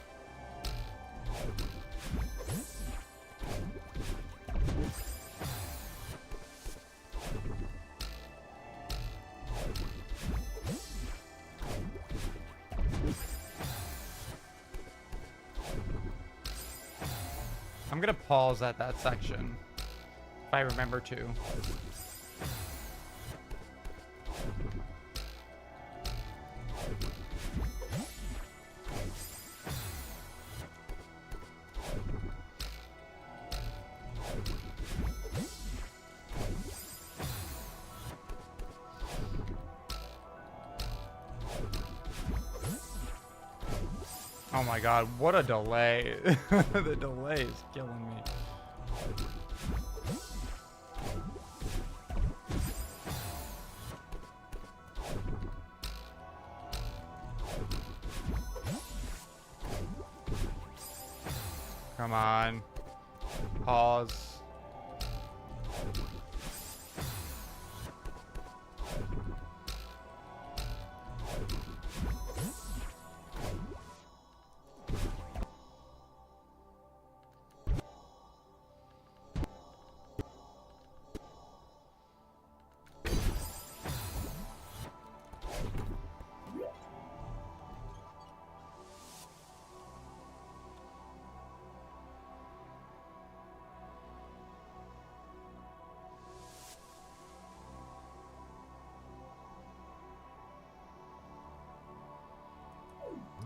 I'm gonna pause at that section if I remember to. Oh my god, what a delay. The delay is killing me. Come on. Pause.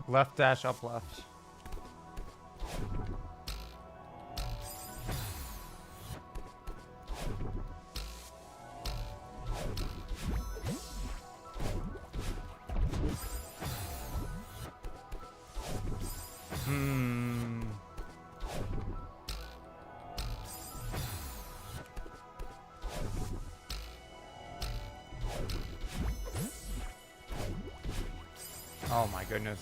Left dash, up left. Oh my goodness.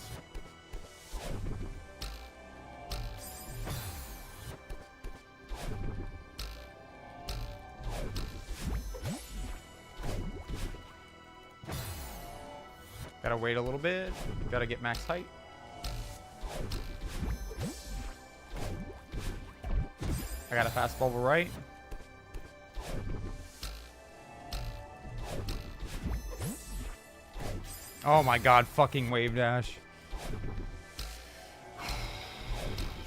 Gotta wait a little bit. Gotta get max height. I got a fast bubble right. Oh my god, fucking wave dash.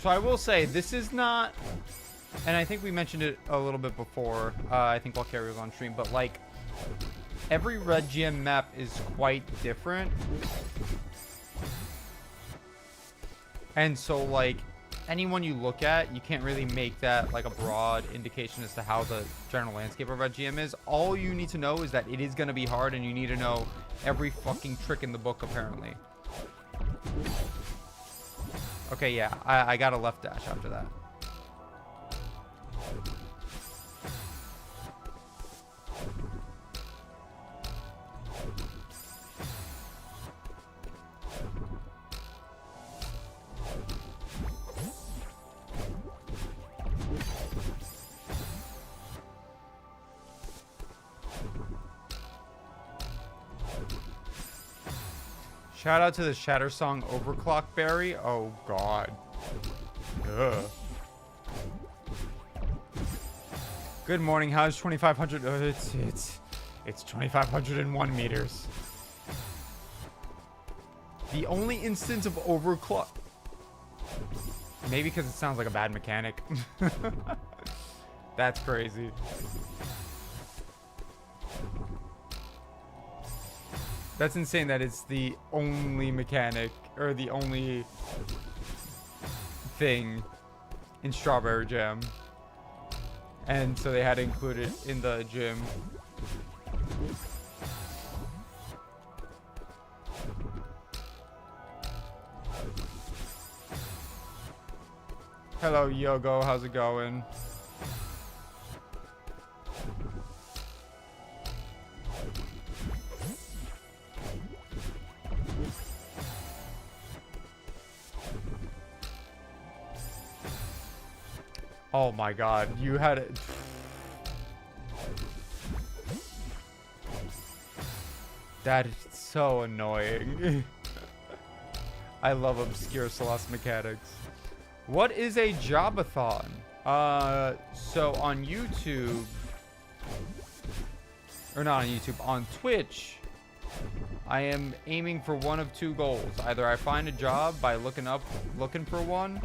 So I will say, this is not, and I think we mentioned it a little bit before, I think while Carrie was on stream, but like, every Red Gym map is quite different. And so like, anyone you look at, you can't really make that like a broad indication as to how the general landscape of Red GM is. All you need to know is that it is going to be hard, and you need to know every fucking trick in the book, apparently. Okay, yeah, I got a left dash after that. Shout out to the Shatter Song Overclock Berry. Oh god. Ugh. Good morning. How's 2500? It's 2501 meters. The only instance of overclock. Maybe because it sounds like a bad mechanic. That's crazy. That's insane that it's the only mechanic, or the only thing in Strawberry Jam. And so they had to include it in the gym. Hello, Yogo. How's it going? Oh my god, you had it. That is so annoying. I love obscure Celeste mechanics. What is a JOB-A-THON? So on YouTube, or not on YouTube, on Twitch, I am aiming for one of two goals. Either I find a job by looking for one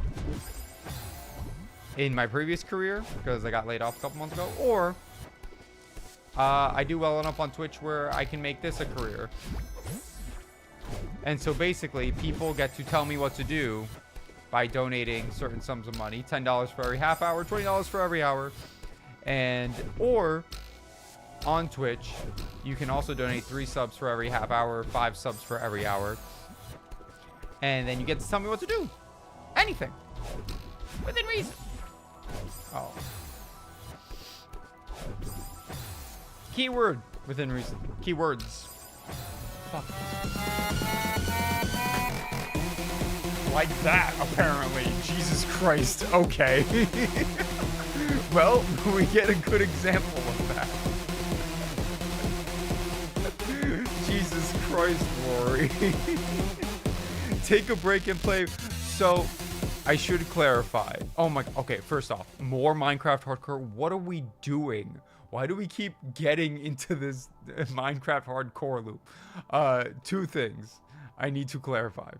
in my previous career, because I got laid off a couple months ago, or I do well enough on Twitch where I can make this a career. And so basically, people get to tell me what to do by donating certain sums of money. $10 for every half hour, $20 for every hour. Or on Twitch, you can also donate 3 subs for every half hour, 5 subs for every hour. And then you get to tell me what to do. Anything. Within reason. Oh. Keyword within reason. Keywords. Fuck. Like that, apparently. Jesus Christ. Okay. Well, we get a good example of that. Jesus Christ, Rory. Take a break and play. So, I should clarify. Oh my, okay, first off, more Minecraft hardcore. What are we doing? Why do we keep getting into this Minecraft hardcore loop? 2 things I need to clarify.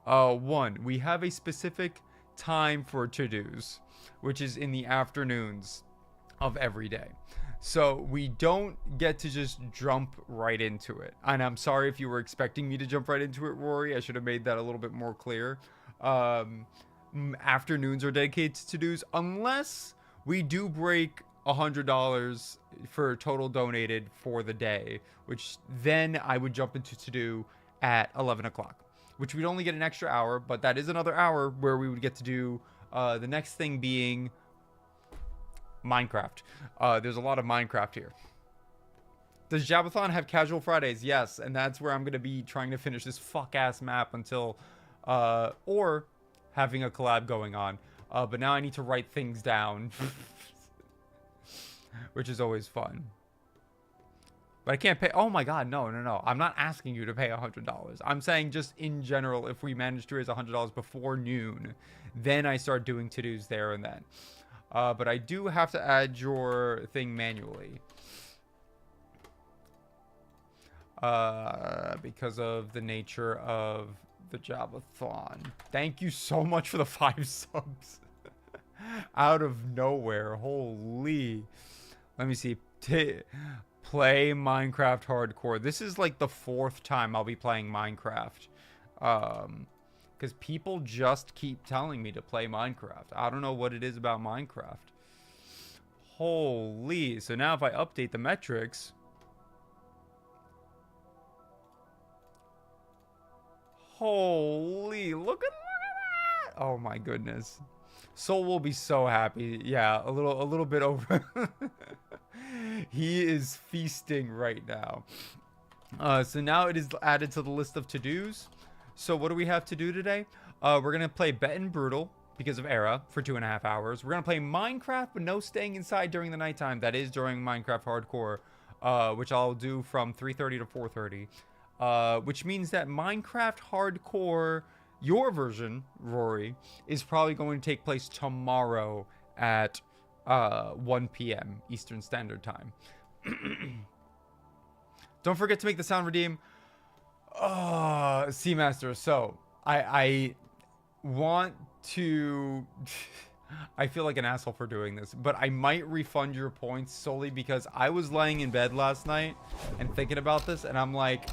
1, we have a specific time for to-dos, which is in the afternoons of every day. So we don't get to just jump right into it. And I'm sorry if you were expecting me to jump right into it, Rory. I should have made that a little bit more clear. Afternoons are dedicated to to-dos unless we do break $100 for total donated for the day, which then I would jump into to-do at 11 o'clock, which we'd only get an extra hour, but that is another hour where we would get to do the next thing being Minecraft. There's a lot of Minecraft here. Does JOB-A-THON have casual Fridays? Yes, and that's where I'm going to be trying to finish this fuck-ass map until, or having a collab going on. But now I need to write things down, which is always fun. But I can't pay. Oh my god, no. I'm not asking you to pay $100. I'm saying just in general, if we manage to raise $100 before noon, then I start doing to-dos there and then. But I do have to add your thing manually. Because of the nature of the JOB-A-THON. Thank you so much for the 5 subs. Out of nowhere. Holy. Let me see. Play Minecraft Hardcore. This is like the 4th time I'll be playing Minecraft. Because people just keep telling me to play Minecraft. I don't know what it is about Minecraft. Holy. So now if I update the metrics. Holy. Look at that. Oh my goodness. Soul will be so happy. Yeah, a little bit over. He is feasting right now. So now it is added to the list of to-dos. So what do we have to do today? We're going to play Bet and Brutal because of Era for 2.5 hours. We're going to play Minecraft, but no staying inside during the nighttime. That is during Minecraft Hardcore, which I'll do from 3:30 to 4:30. Which means that Minecraft Hardcore, your version, Rory, is probably going to take place tomorrow at 1 p.m. Eastern Standard Time. Don't forget to make the sound redeem. Seamaster. So I want to. I feel like an asshole for doing this, but I might refund your points solely because I was laying in bed last night and thinking about this, and I'm like,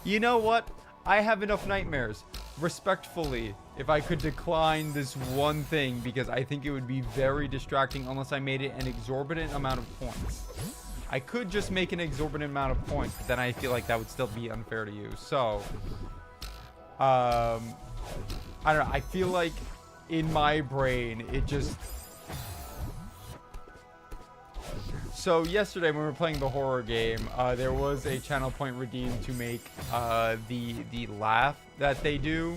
you know what? I have enough nightmares. Respectfully, if I could decline this one thing, because I think it would be very distracting unless I made it an exorbitant amount of points. I could just make an exorbitant amount of points, but then I feel like that would still be unfair to you. So, I don't know. I feel like in my brain, it just... So yesterday when we were playing the horror game, there was a channel point redeemed to make the laugh that they do.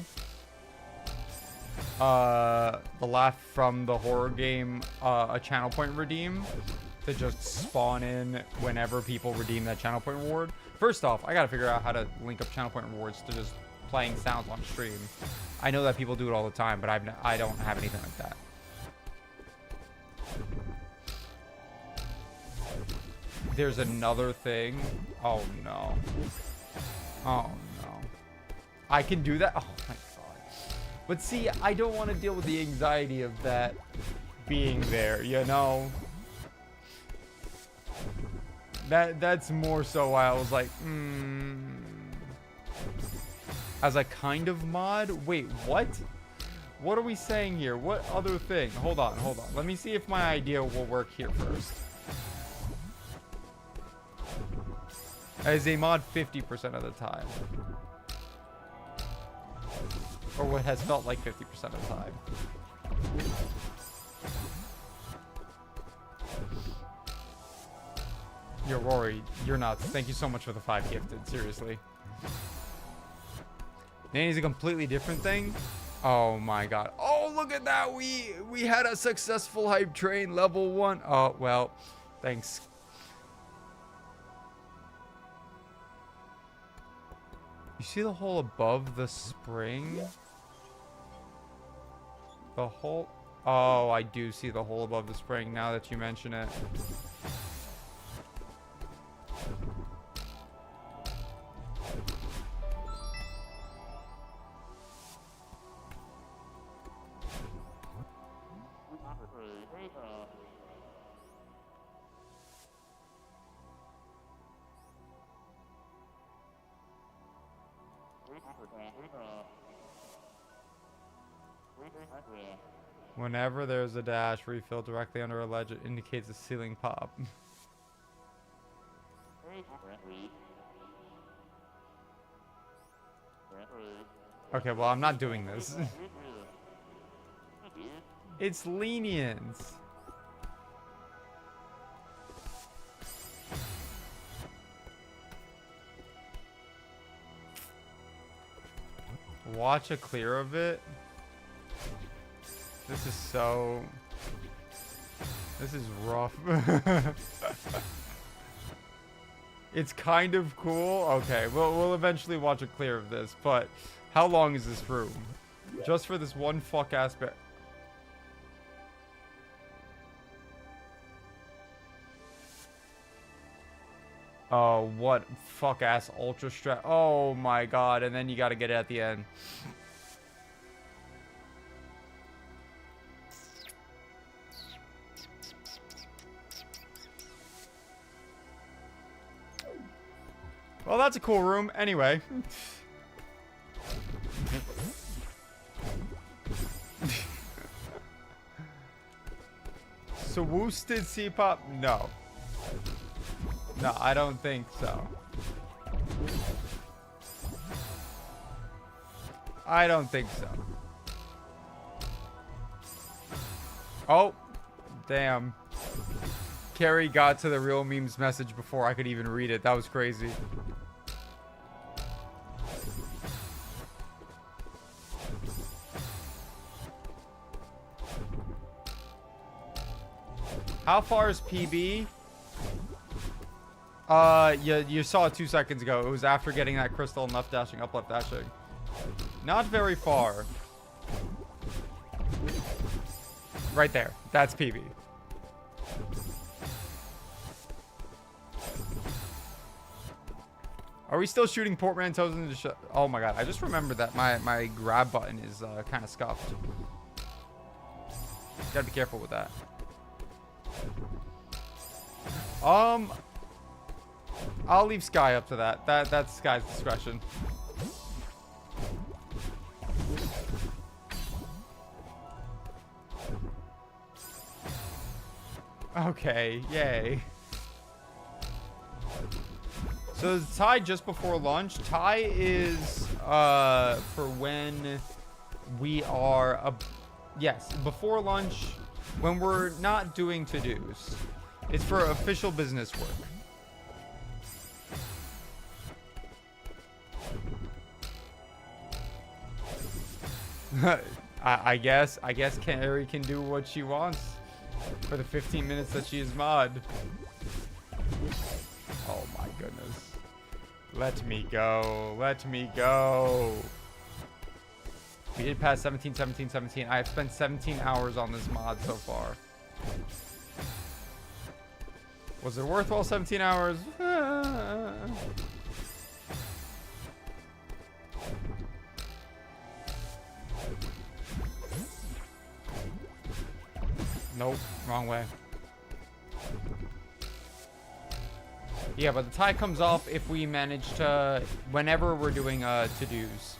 The laugh from the horror game, a channel point redeem to just spawn in whenever people redeem that channel point reward. First off, I gotta figure out how to link up channel point rewards to just playing sounds on stream. I know that people do it all the time, but I don't have anything like that. There's another thing. Oh no. Oh no. I can do that? Oh my god. But see, I don't want to deal with the anxiety of that being there, you know? That's more so why I was like, As a kind of mod? Wait, what? What are we saying here? What other thing? Hold on. Let me see if my idea will work here first. As a mod 50% of the time. Or what has felt like 50% of the time. Yo, Rory, you're nuts. Thank you so much for the 5 gifted, seriously. Nanny's a completely different thing. Oh my god. Oh, look at that. We had a successful hype train level 1. Oh, well, thanks. You see the hole above the spring? The hole... Oh, I do see the hole above the spring now that you mention it. Whenever there's a dash refill directly under a ledge, it indicates a ceiling pop. Okay, well, I'm not doing this. It's lenient. Watch a clear of it. This is so... This is rough. It's kind of cool. Okay, we'll eventually watch a clear of this, but how long is this room? Just for this one fuck aspect. Oh, what fuck ass ultra strap. Oh my god, and then you gotta get it at the end. Well, that's a cool room. Anyway. So Woosted C-pop? No. No, I don't think so. I don't think so. Oh, damn. Carrie got to the real memes message before I could even read it. That was crazy. How far is PB? You saw it 2 seconds ago. It was after getting that crystal and left dashing, up left dashing. Not very far. Right there. That's PB. Are we still shooting portmanteaus into the Oh my god, I just remembered that my grab button is kind of scuffed. Gotta be careful with that. I'll leave Sky up to that. That's Sky's discretion. Okay, yay. So the tie just before lunch. Tie is for when we are yes, before lunch when we're not doing to-dos. It's for official business work. I guess Carrie can do what she wants for the 15 minutes that she is mod. Oh my goodness. Let me go. Let me go. We did pass 17, 17, 17. I have spent 17 hours on this mod so far. Was it worth all 17 hours? Nope, wrong way. Yeah, but the tie comes off if we manage to, whenever we're doing to-dos.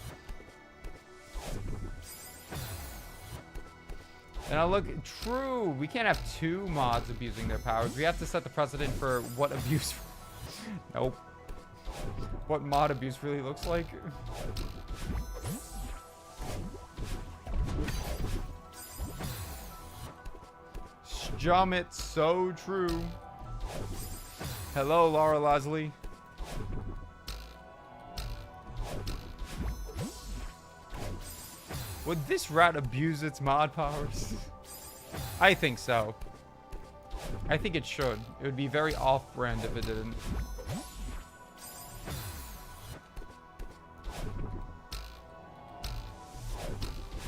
And I look, true, we can't have 2 mods abusing their powers. We have to set the precedent for what abuse, nope. What mod abuse really looks like. Jump so true. Hello, Laura Lasley. Would this rat abuse its mod powers? I think so. I think it should. It would be very off-brand if it didn't.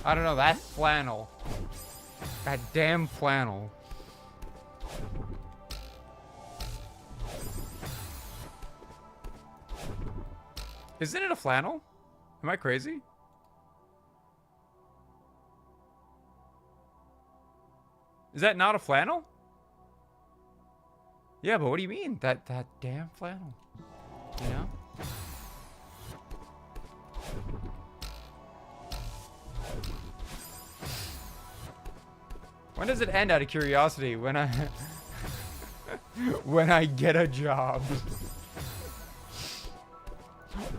I don't know, that flannel. That damn flannel. Isn't it a flannel? Am I crazy? Is that not a flannel? Yeah, but what do you mean? That damn flannel. You know? When does it end, out of curiosity? When I when I get a job.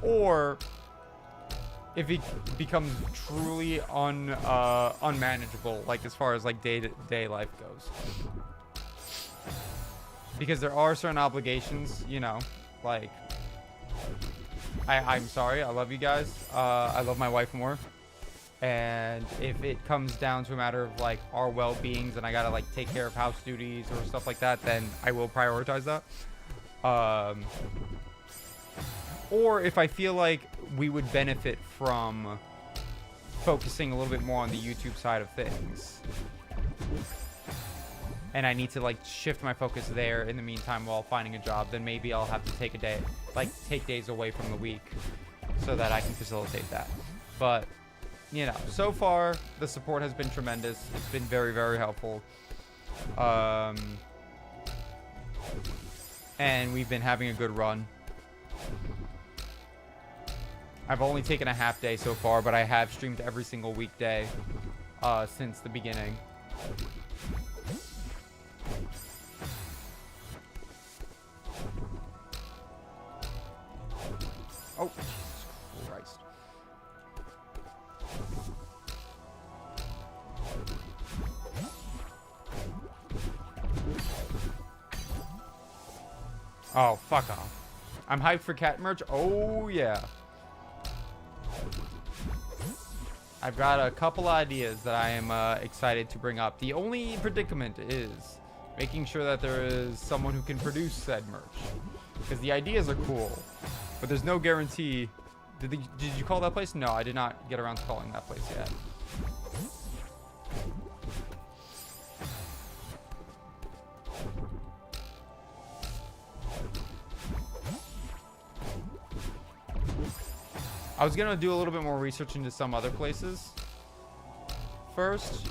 Or if it becomes truly unmanageable, like as far as like day-to-day life goes. Because there are certain obligations, you know, like I'm sorry, I love you guys. I love my wife more. And if it comes down to a matter of like our well-beings and I gotta like take care of house duties or stuff like that, then I will prioritize that. Or if I feel like we would benefit from focusing a little bit more on the YouTube side of things, and I need to like shift my focus there in the meantime while finding a job, then maybe I'll have to take a day, like take days away from the week so that I can facilitate that. But you know, so far the support has been tremendous. It's been very, very helpful. And we've been having a good run. I've only taken a half day so far, but I have streamed every single weekday since the beginning. Oh, Jesus Christ. Oh, fuck off. I'm hyped for cat merch. Oh, yeah. I've got a couple ideas that I am excited to bring up. The only predicament is making sure that there is someone who can produce said merch. Because the ideas are cool, but there's no guarantee. Did you call that place? No, I did not get around to calling that place yet. I was gonna do a little bit more research into some other places first.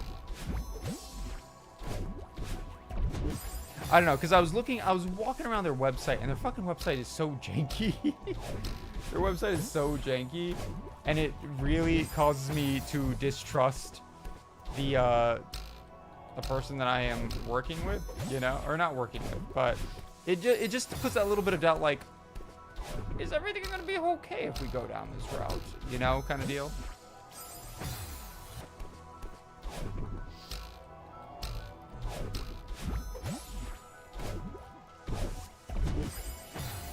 I don't know, because I was walking around their website, and their fucking website is so janky. Their website is so janky, and it really causes me to distrust the person that I am working with, you know, or not working with, but it just puts that little bit of doubt, like, is everything gonna be okay if we go down this route, you know, kind of deal.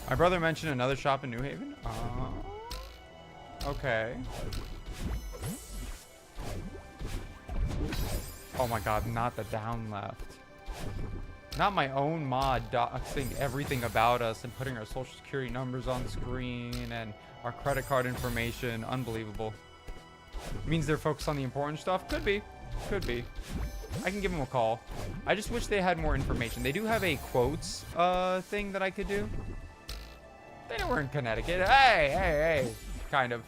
My brother mentioned another shop in New Haven. Okay. Oh my god, not the down left. Not my own mod doxing everything about us and putting our social security numbers on screen and our credit card information. Unbelievable. Means they're focused on the important stuff? Could be. Could be. I can give them a call. I just wish they had more information. They do have a quotes thing that I could do. They know we're in Connecticut. Hey. Kind of.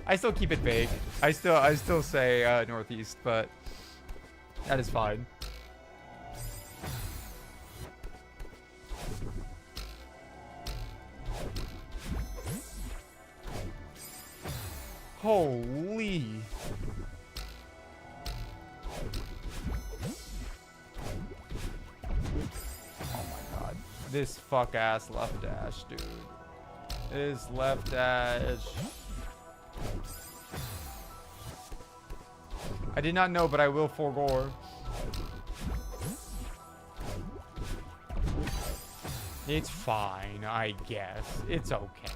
I still keep it vague. I still say Northeast, but that is fine. Holy. Oh my god. This fuck ass left dash, dude. This left dash. I did not know, but I will forego. It's fine, I guess. It's okay.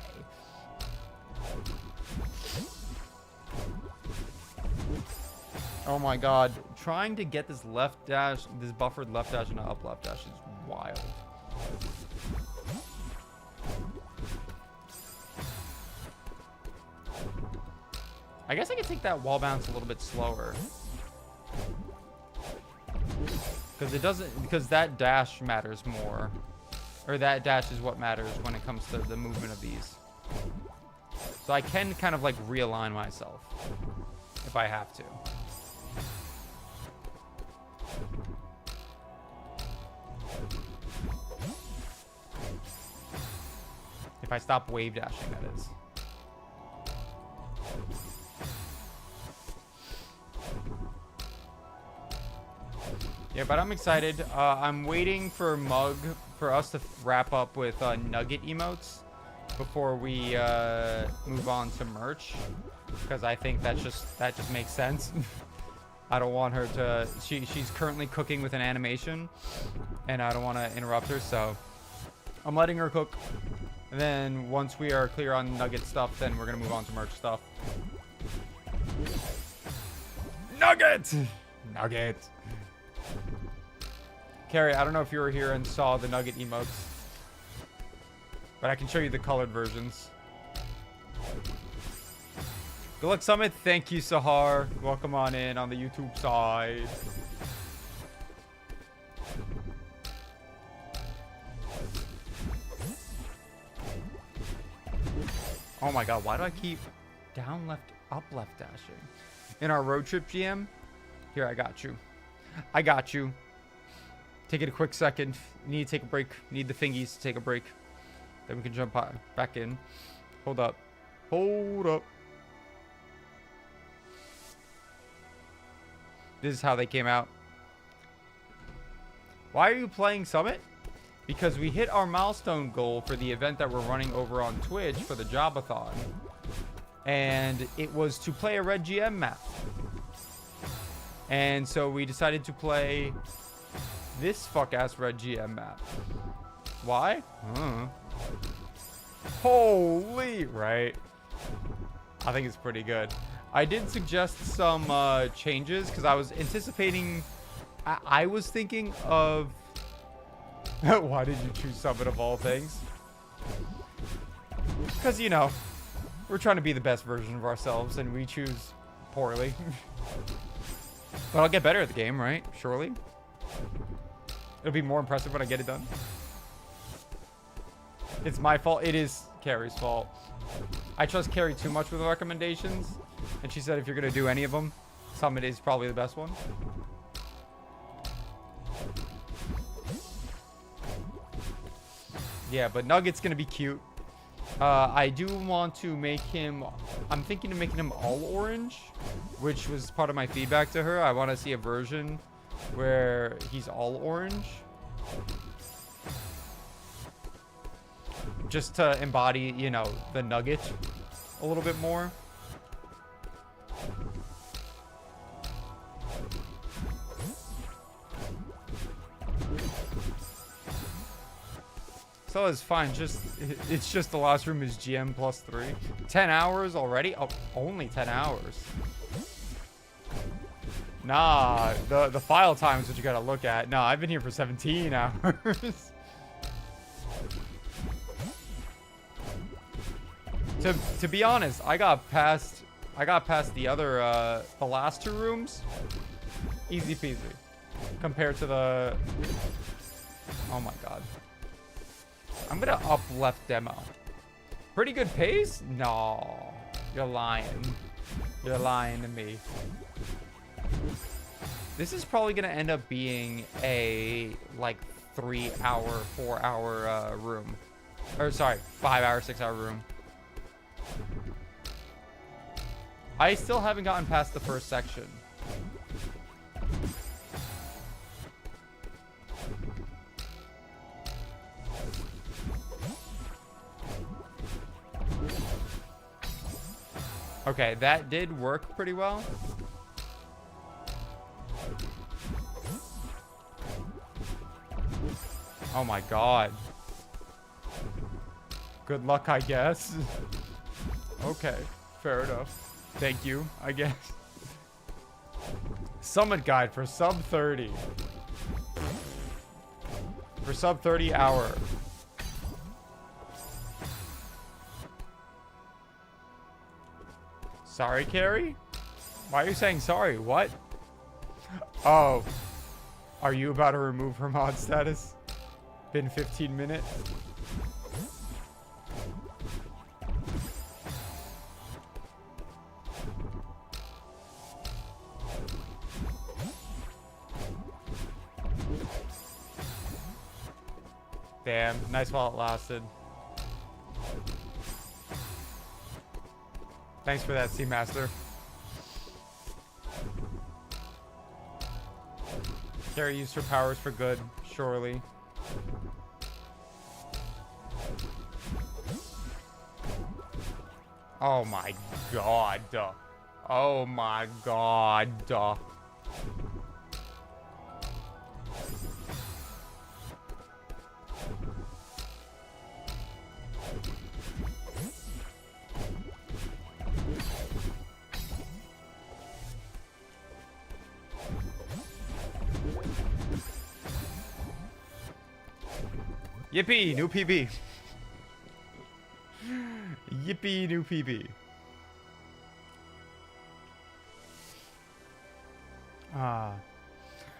Oh my god. Trying to get this left dash, this buffered left dash and up left dash is wild. I guess I could take that wall bounce a little bit slower. Because that dash matters more. Or that dash is what matters when it comes to the movement of these. So I can kind of like realign myself if I have to. If I stop wave dashing, that is. Yeah, but I'm excited. I'm waiting for for us to wrap up with nugget emotes before we move on to merch, because I think that just makes sense. I don't want her to. She's currently cooking with an animation, and I don't want to interrupt her, so I'm letting her cook. And then once we are clear on nugget stuff, then we're gonna move on to merch stuff. Nugget! Nugget! Carrie, I don't know if you were here and saw the nugget emotes, but I can show you the colored versions. Good luck, Summit. Thank you, Sahar. Welcome on in on the YouTube side. Oh my god, why do I keep down, left, up, left dashing? In our road trip GM? Here, I got you. I got you. Take it a quick second. Need to take a break. Need the fingies to take a break. Then we can jump back in. Hold up. Hold up. This is how they came out. Why are you playing Summit? Because we hit our milestone goal for the event that we're running over on Twitch for the JOB-A-THON. And it was to play a red GM map. And so we decided to play this fuck-ass red GM map. Why? Holy, right? I think it's pretty good. I did suggest some changes because I was anticipating... I was thinking of... Why did you choose Summit of all things? Because, you know, we're trying to be the best version of ourselves and we choose poorly. But I'll get better at the game, right? Surely. It'll be more impressive when I get it done. It's my fault. It is Carrie's fault. I trust Carrie too much with recommendations. And she said if you're going to do any of them, Summit is probably the best one. Yeah, but Nugget's going to be cute. I do want to make him... I'm thinking of making him all orange, which was part of my feedback to her. I want to see a version where he's all orange. Just to embody, you know, the Nugget a little bit more. So it's fine. It's just the last room is GM +3. 10 hours already? Oh, only 10 hours. Nah, the file time is what you gotta look at. No, I've been here for 17 hours. To be honest, I got past the other the last two rooms easy peasy compared to the... Oh my god. I'm gonna up left demo. Pretty good pace? No, you're lying. You're lying to me. This is probably gonna end up being a like 3-hour, 4-hour room. Or sorry, 5-hour, 6-hour room. I still haven't gotten past the first section. Okay, that did work pretty well. Oh my god. Good luck, I guess. Okay, fair enough. Thank you, I guess. Summit guide for sub 30. For sub 30 hour. Sorry, Carrie? Why are you saying sorry? What? Oh. Are you about to remove her mod status? Been 15 minutes? Damn, nice while it lasted. Thanks for that, Seamaster. Sarah used her powers for good, surely. Oh my god. Oh my god. Yippee, new PB. Yippee, new PB.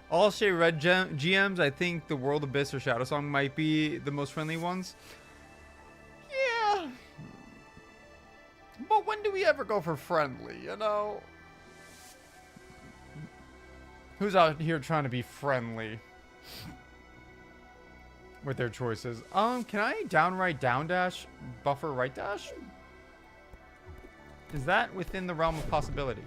All Shay Red GMs, I think the World Abyss or Shadow Song might be the most friendly ones. Yeah. But when do we ever go for friendly, you know? Who's out here trying to be friendly with their choices? Can I downright down dash, buffer right dash? Is that within the realm of possibility?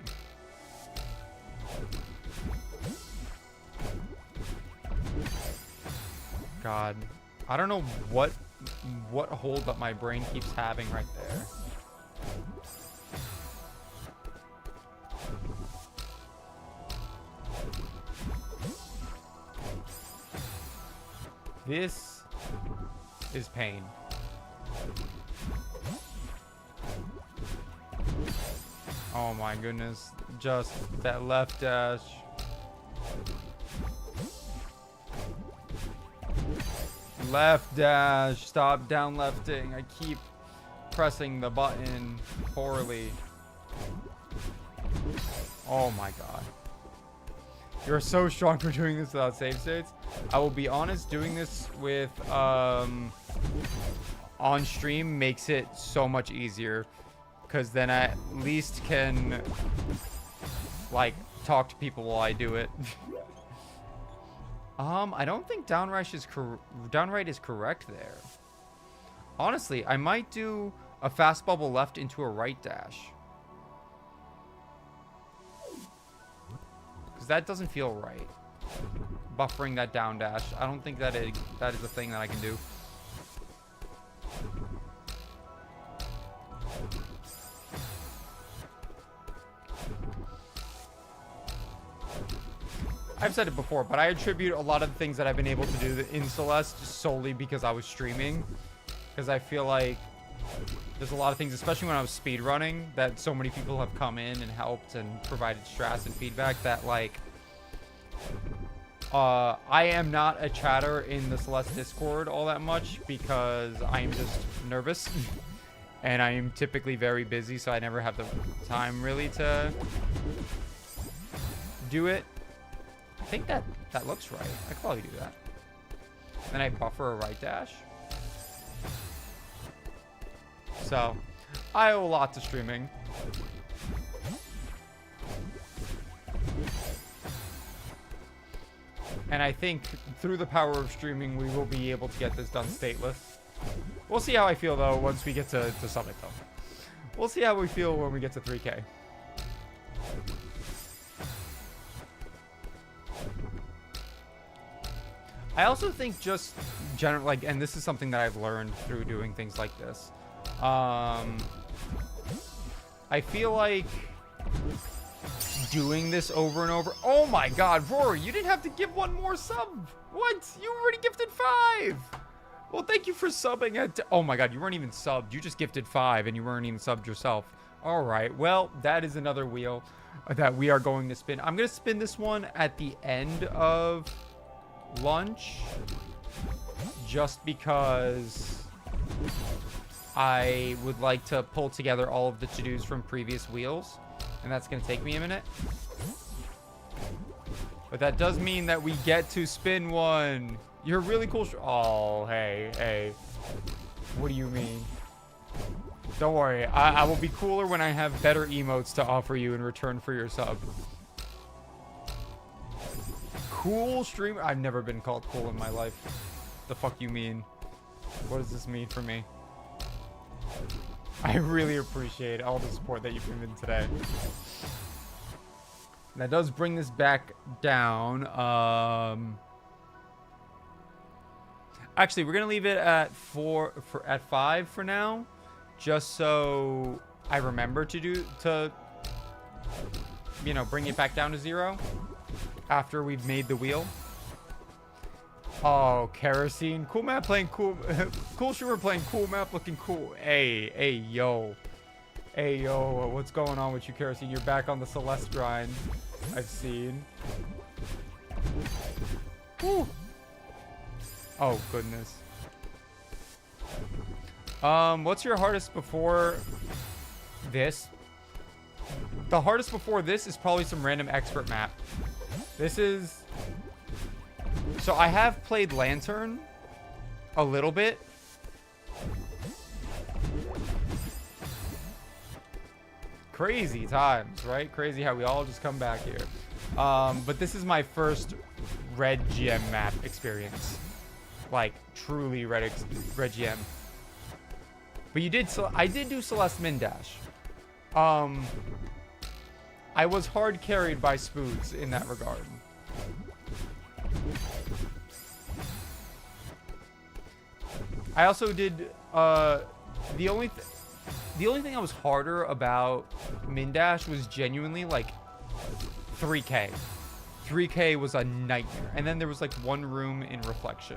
God, I don't know what hold up my brain keeps having right there. This is pain. Oh my goodness, just that left dash. Left dash, stop down lefting. I keep pressing the button poorly. Oh my god. You're so strong for doing this without save states. I will be honest, doing this with on stream makes it so much easier, because then I at least can like talk to people while I do it. I don't think downright is correct there. Honestly, I might do a fast bubble left into a right dash, because that doesn't feel right. Buffering that down dash, I don't think that is a thing that I can do. I've said it before, but I attribute a lot of the things that I've been able to do in Celeste solely because I was streaming. Because I feel like there's a lot of things, especially when I was speedrunning, that so many people have come in and helped and provided strats and feedback that, like, I am not a chatter in the Celeste Discord all that much because I am just nervous. And I am typically very busy, so I never have the time really to do it. I think that looks right. I could probably do that. Then I buffer a right dash. So, I owe a lot to streaming. And I think through the power of streaming, we will be able to get this done stateless. We'll see how I feel, though, once we get to Summit, though. We'll see how we feel when we get to 3K. I also think just general, like, and this is something that I've learned through doing things like this. I feel like doing this over and over. Oh my God, Rory, you didn't have to give one more sub. What? You already gifted 5. Well, thank you for subbing at. Oh my God, you weren't even subbed. You just gifted 5 and you weren't even subbed yourself. All right. Well, that is another wheel that we are going to spin. I'm going to spin this one at the end of lunch, just because I would like to pull together all of the to-dos from previous wheels, and that's going to take me a minute. But that does mean that we get to spin one. You're really cool. Oh, hey. What do you mean? Don't worry. I will be cooler when I have better emotes to offer you in return for your sub. Cool streamer. I've never been called cool in my life. The fuck you mean? What does this mean for me? I really appreciate all the support that you've given today. That does bring this back down. Actually, we're gonna leave it at at 5 for now, just so I remember to bring it back down to 0 after we've made the wheel. Oh, kerosene, cool map playing cool, cool shooter playing cool map looking cool. Hey, yo, what's going on with you, kerosene? You're back on the Celeste grind. I've seen. Whew. Oh, goodness. What's your hardest before this? The hardest before this is probably some random expert map. This is... So I have played Lantern a little bit. Crazy times, right? Crazy how we all just come back here. But this is my first red GM map experience. Like, truly red GM. But I did do Celeste Mindash. I was hard carried by Spoods in that regard. I also did, the only thing I was harder about Mindash was genuinely, like, 3K. 3K was a nightmare. And then there was, like, one room in Reflection.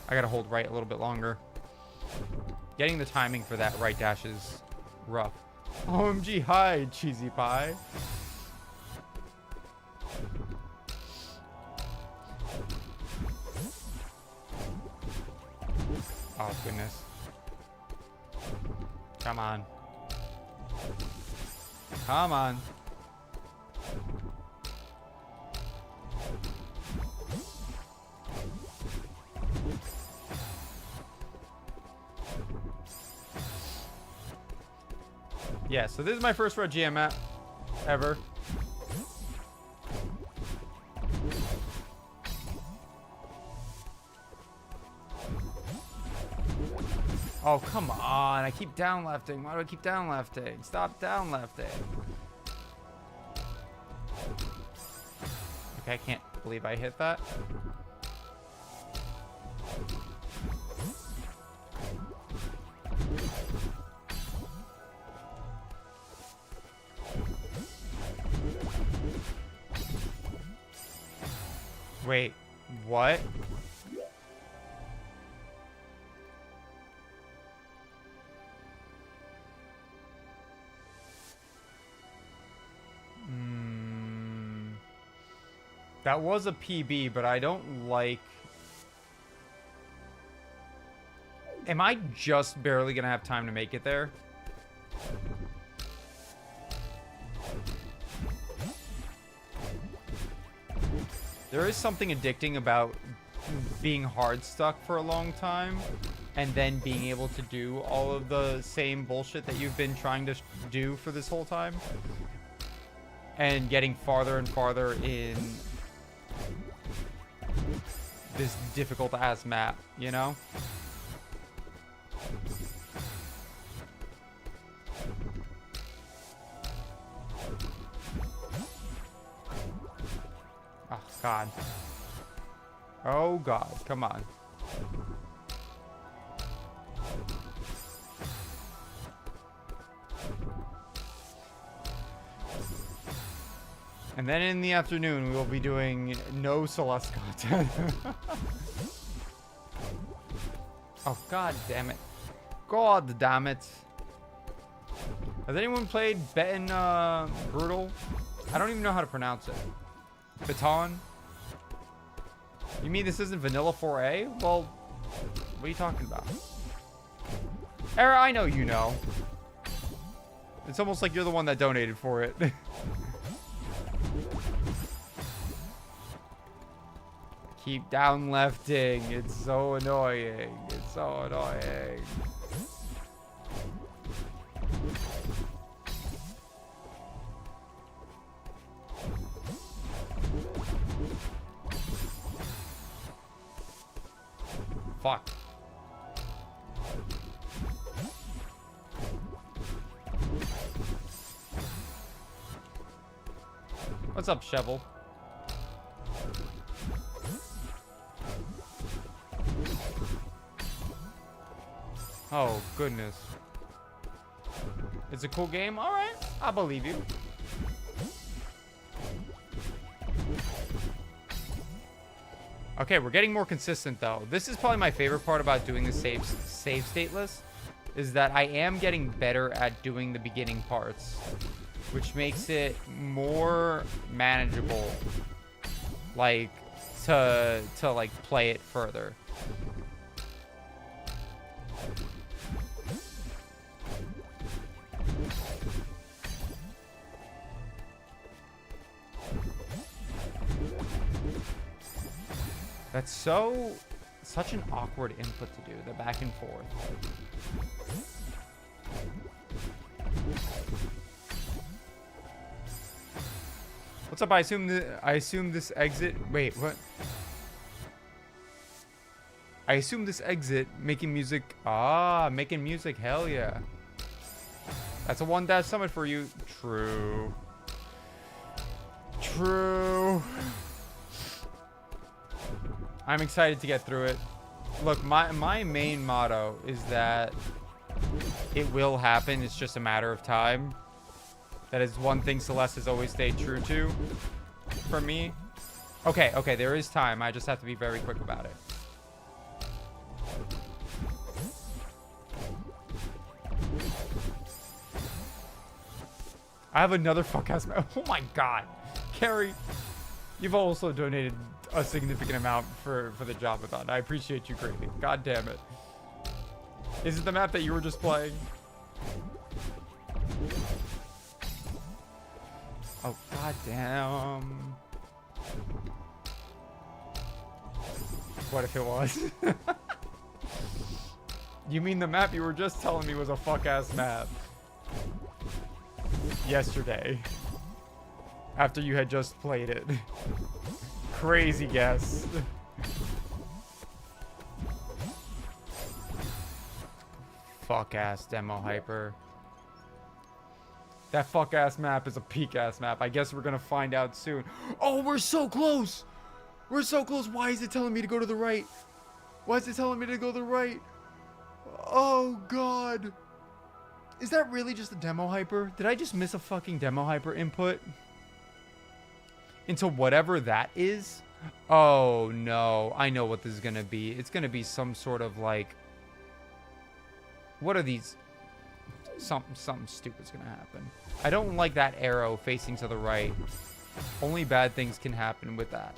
I gotta hold right a little bit longer. Getting the timing for that right dash is rough. OMG, hi, Cheesy Pie. Oh, goodness. Come on. Come on. Yeah, so this is my first red GM map ever. Oh, come on. I keep down lefting. Why do I keep down lefting? Stop down lefting. Okay, I can't believe I hit that. Wait, what? That was a PB, but I don't like... Am I just barely gonna have time to make it there? There is something addicting about being hard stuck for a long time and then being able to do all of the same bullshit that you've been trying to do for this whole time and getting farther and farther in this difficult ass map, you know? Oh, God. Oh, God. Come on. And then in the afternoon, we will be doing no Celeste content. Oh, God damn it. God damn it. Has anyone played Betten Brutal? I don't even know how to pronounce it. Baton? You mean this isn't Vanilla 4A? Well, what are you talking about? Era, I know you know. It's almost like you're the one that donated for it. Keep down lefting. It's so annoying. It's so annoying. fuck. What's up, Shovel? Oh, goodness. It's a cool game? Alright, I believe you. Okay, we're getting more consistent, though. This is probably my favorite part about doing the save state list, is that I am getting better at doing the beginning parts, which makes it more manageable, like, to like, play it further. That's such an awkward input to do, the back and forth. What's up? I assume this exit. Wait, what? I assume this exit making music. Ah, making music. Hell yeah. That's a 1 summit for you. True. True. I'm excited to get through it. Look, my main motto is that it will happen. It's just a matter of time. That is one thing Celeste has always stayed true to for me. Okay, there is time. I just have to be very quick about it. I have another fuck-ass... Oh my god. Carrie, you've also donated a significant amount for the JOB-A-THON. I appreciate you greatly. God damn it. Is it the map that you were just playing? Oh, god damn. What if it was? You mean the map you were just telling me was a fuck-ass map? Yesterday. After you had just played it. Crazy guess. Fuck-ass demo hyper. That fuck-ass map is a peak-ass map. I guess we're gonna find out soon. Oh, we're so close! We're so close. Why is it telling me to go to the right? Why is it telling me to go to the right? Oh, God. Is that really just a demo hyper? Did I just miss a fucking demo hyper input? Into whatever that is? Oh, no. I know what this is gonna be. It's gonna be some sort of, like... What are these? Something stupid's gonna happen. I don't like that arrow facing to the right. Only bad things can happen with that.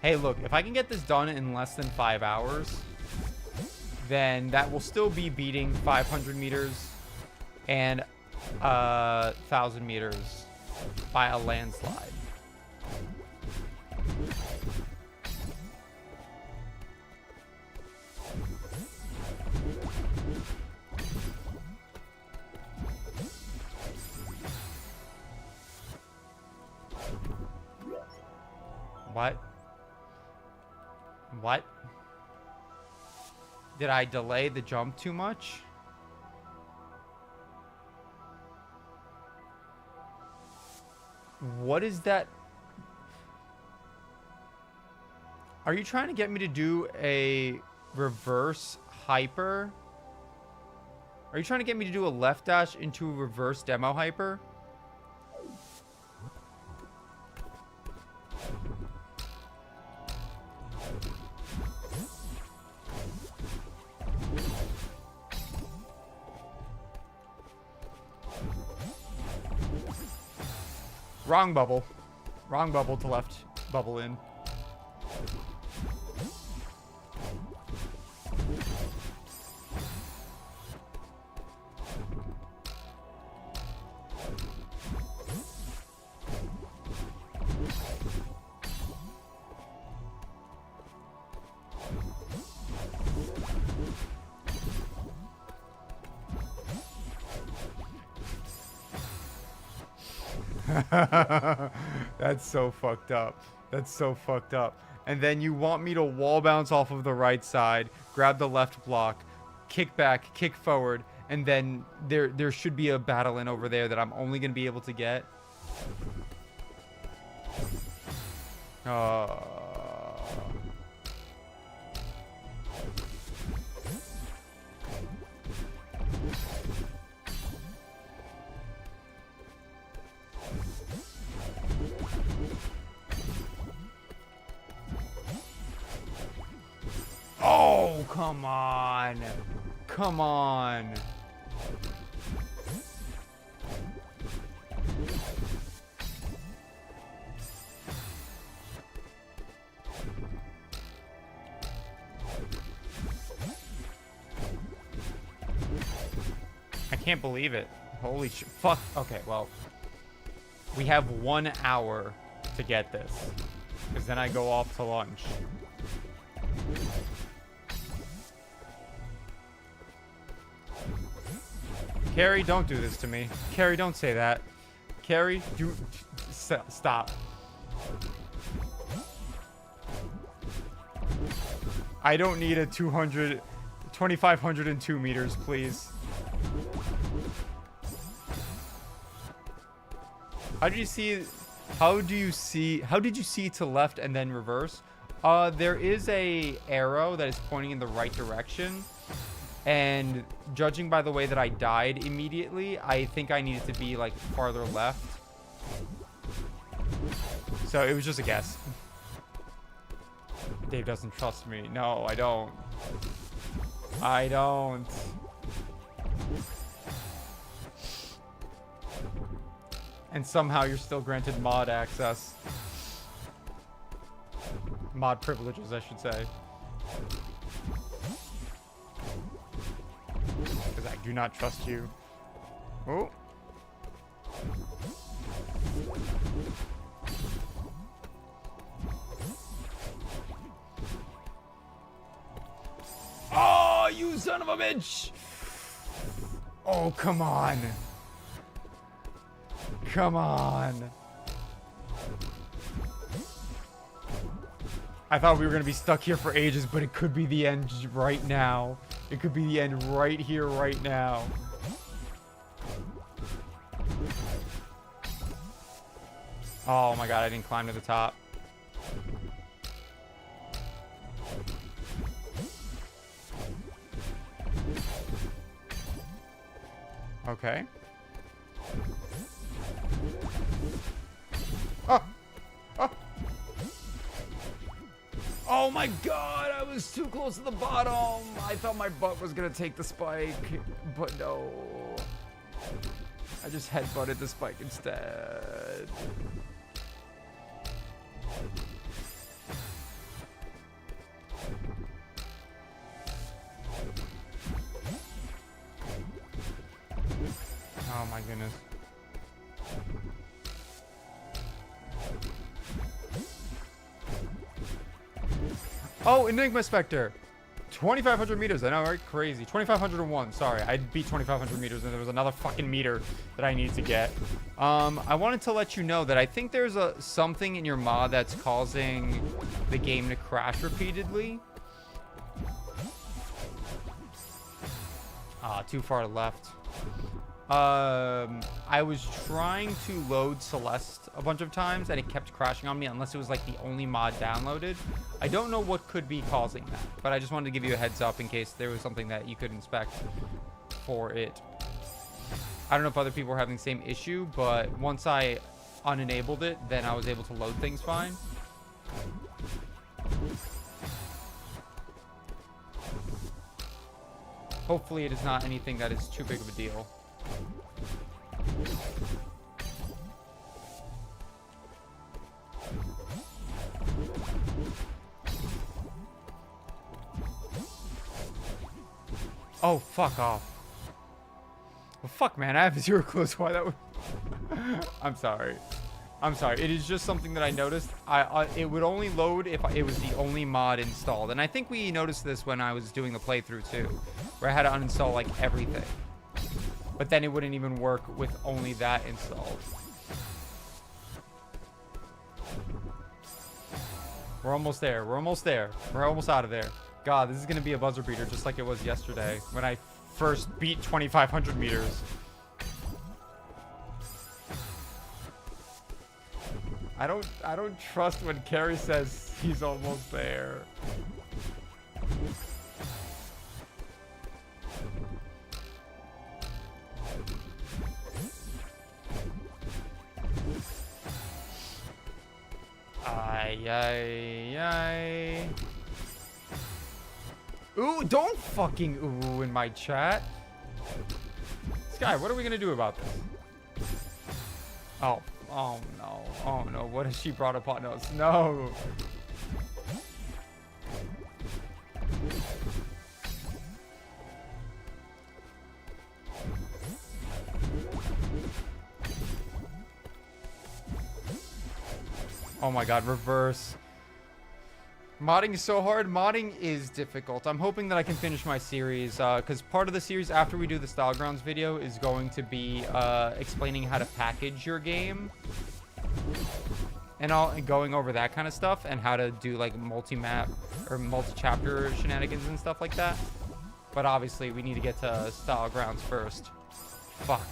Hey, look, if I can get this done in less than 5 hours, then that will still be beating 500 meters and 1,000 meters by a landslide. What? What? Did I delay the jump too much? What is that? Are you trying to get me to do a reverse hyper? Are you trying to get me to do a left dash into a reverse demo hyper? Wrong bubble. Wrong bubble to left bubble in. That's so fucked up. That's so fucked up. And then you want me to wall bounce off of the right side, grab the left block, kick back, kick forward, and then there should be a battle in over there that I'm only going to be able to get. Oh, come on. Come on. I can't believe it. Holy shit. Fuck. Okay, well. We have 1 hour to get this. Because then I go off to lunch. Carrie, don't do this to me. Carrie, don't say that. Carrie, stop. I don't need a 2,502 meters, please. How did you see to left and then reverse? There is a arrow that is pointing in the right direction. And judging by the way that I died immediately, I think I needed to be like farther left. So it was just a guess. Dave doesn't trust me. No, I don't. I don't. And somehow you're still granted mod access. Mod privileges, I should say. Because I do not trust you. Oh. Oh, you son of a bitch! Oh, come on. Come on. I thought we were going to be stuck here for ages, but it could be the end right now. It could be the end right here, right now. Oh my god, I didn't climb to the top. Okay. Oh! Oh! Oh my god, I was too close to the bottom. I thought my butt was gonna take the spike, but no. I just headbutted the spike instead. Oh my goodness. Oh, Enigma Spectre. 2,500 meters. I know, right? Crazy. 2,501. Sorry, I beat 2,500 meters, and there was another fucking meter that I need to get. I wanted to let you know that I think there's something in your mod that's causing the game to crash repeatedly. Too far left. I was trying to load Celeste a bunch of times and it kept crashing on me unless it was like the only mod downloaded. I don't know what could be causing that, but I just wanted to give you a heads up in case there was something that you could inspect for it. I don't know if other people were having the same issue, but once I unenabled it, then I was able to load things fine. Hopefully it is not anything that is too big of a deal. Oh, fuck off. Well, fuck, man. I have zero clues why that would... I'm sorry. I'm sorry. It is just something that I noticed. It would only load if it was the only mod installed. And I think we noticed this when I was doing the playthrough, too. Where I had to uninstall, like, everything. But then it wouldn't even work with only that installed. We're almost there. We're almost there. We're almost out of there. God, this is going to be a buzzer beater just like it was yesterday when I first beat 2,500 meters. I don't trust when Carrie says he's almost there. Ay. Ooh, don't fucking ooh in my chat. Sky, what are we gonna do about this? Oh no. Oh no, what has she brought upon us? No. Oh my god, reverse. Modding is so hard. Modding is difficult. I'm hoping that I can finish my series, because part of the series after we do the Style Grounds video is going to be explaining how to package your game. And going over that kind of stuff and how to do like multi-map or multi-chapter shenanigans and stuff like that. But obviously we need to get to Style Grounds first. Fuck.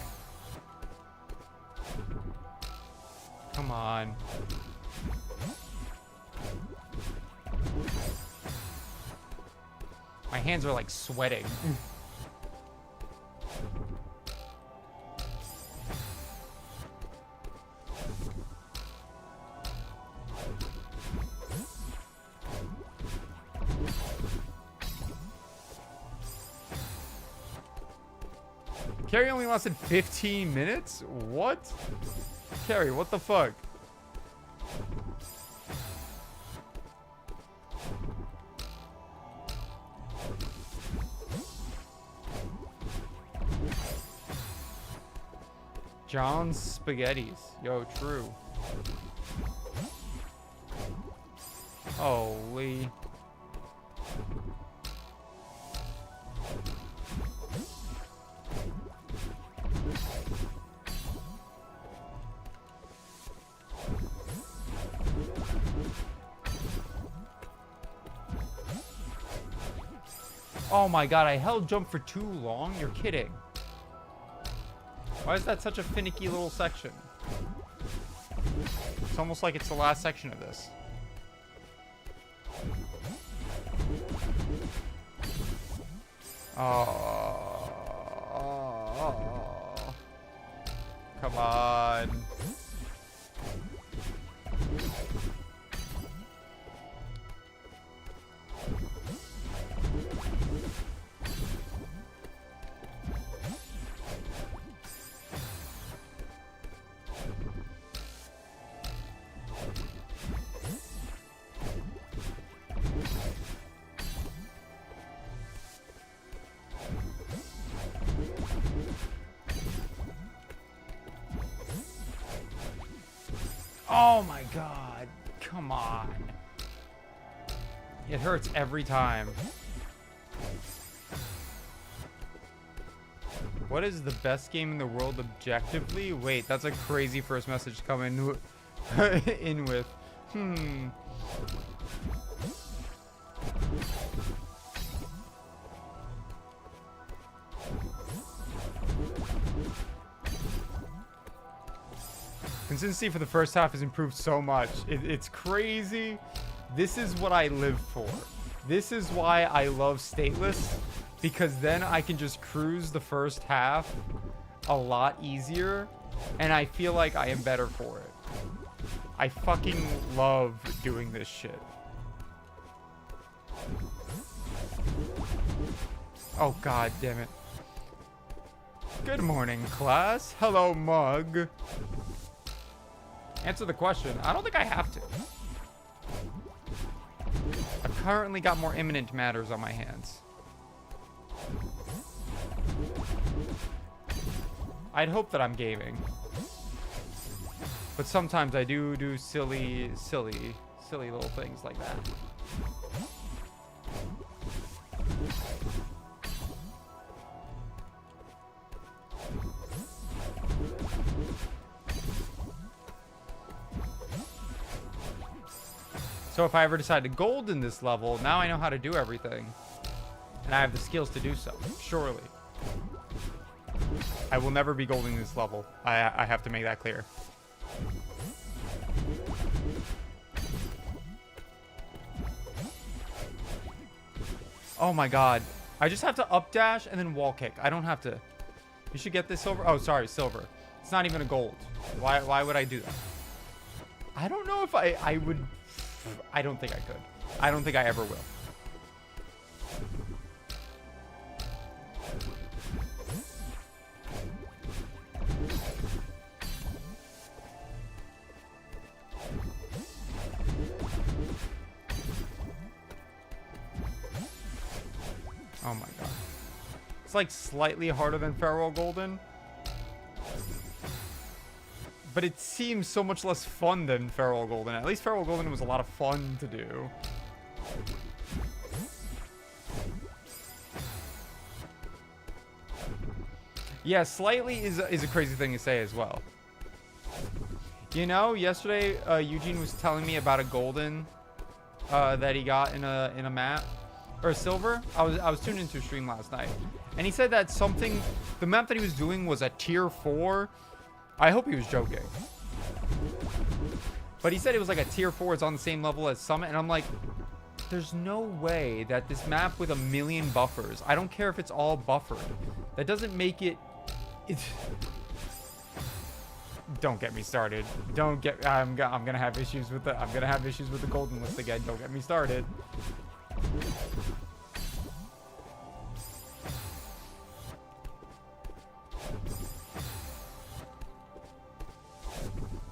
Come on. My hands are like sweating. Carrie only lasted 15 minutes? What? Carrie, what the fuck? John's Spaghettis. Yo, true. Holy. Oh my god, I held jump for too long? You're kidding. Why is that such a finicky little section? It's almost like it's the last section of this. Oh. Come on. Oh my god. Come on. It hurts every time. What is the best game in the world objectively? Wait, that's a crazy first message to come in, in with. Consistency for the first half has improved so much. It's crazy. This is what I live for. This is why I love stateless, because then I can just cruise the first half a lot easier, and I feel like I am better for it. I fucking love doing this shit. Oh god damn it. Good morning, class. Hello, mug. Answer the question. I don't think I have to. I've currently got more imminent matters on my hands. I'd hope that I'm gaming. But sometimes I do silly little things like that. So if I ever decide to gold in this level, now I know how to do everything. And I have the skills to do so, surely. I will never be golding this level. I have to make that clear. Oh my god. I just have to up dash and then wall kick. I don't have to. You should get this silver. Oh, sorry, silver. It's not even a gold. Why would I do that? I don't know if I would. I don't think I could. I don't think I ever will. Oh my god. It's like slightly harder than Farewell Golden. But it seems so much less fun than Farewell Golden. At least Farewell Golden was a lot of fun to do. Yeah, slightly is a crazy thing to say as well. You know, yesterday Eugene was telling me about a golden that he got in a map. Or silver. I was tuned into a stream last night, and he said that the map that he was doing was a tier 4. I hope he was joking, but he said it was like a tier 4. It's on the same level as Summit, and I'm like, there's no way that this map with 1,000,000 buffers, I don't care if it's all buffered, that doesn't make it. Don't get me started. Don't get. I'm gonna have issues with the golden list again. Don't get me started.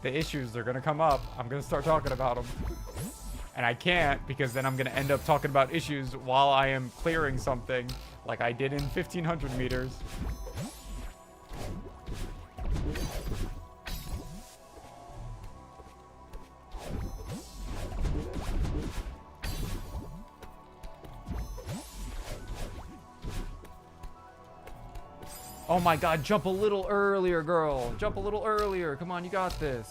The issues, they're gonna come up. I'm gonna start talking about them. And I can't, because then I'm gonna end up talking about issues while I am clearing something, like I did in 1,500 meters. Oh my god, jump a little earlier, girl. Jump a little earlier. Come on, you got this.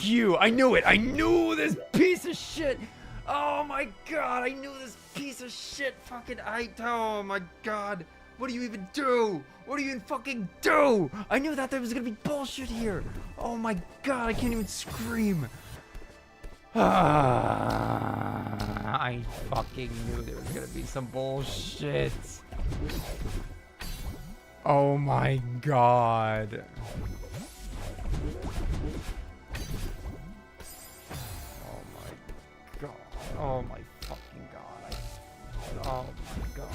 You, I knew it. I knew this piece of shit. Oh my god, I knew this piece of shit. Oh my god. What do you even do? What do you even fucking do? I knew that there was gonna be bullshit here. Oh my god, I can't even scream. I fucking knew there was gonna be some bullshit. Oh my god. Oh my fucking god. Oh my god.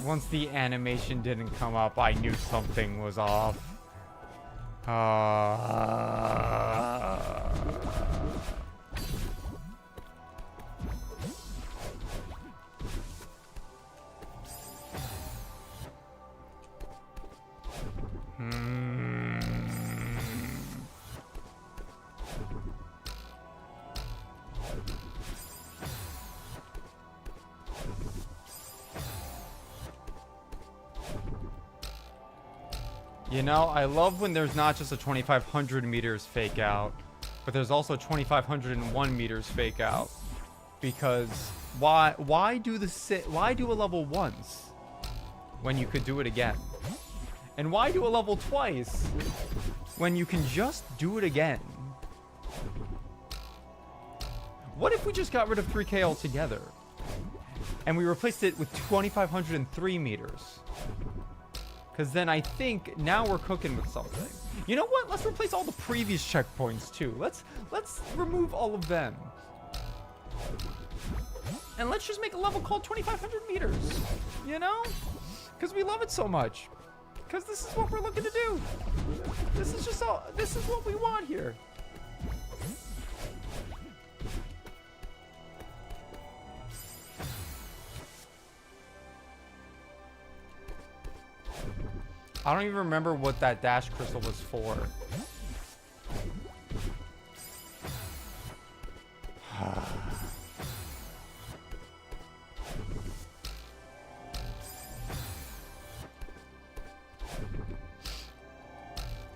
Once the animation didn't come up, I knew something was off. You know, I love when there's not just a 2,500 meters fake out, but there's also 2,501 meters fake out. Because why do a level once when you could do it again? And why do a level twice when you can just do it again? What if we just got rid of 3K altogether and we replaced it with 2,503 meters? Because then I think now we're cooking with something. You know what? Let's replace all the previous checkpoints too. Let's remove all of them. And let's just make a level called 2500 meters, you know? Because we love it so much. Because this is what we're looking to do. This is just all, this is what we want here. I don't even remember what that dash crystal was for.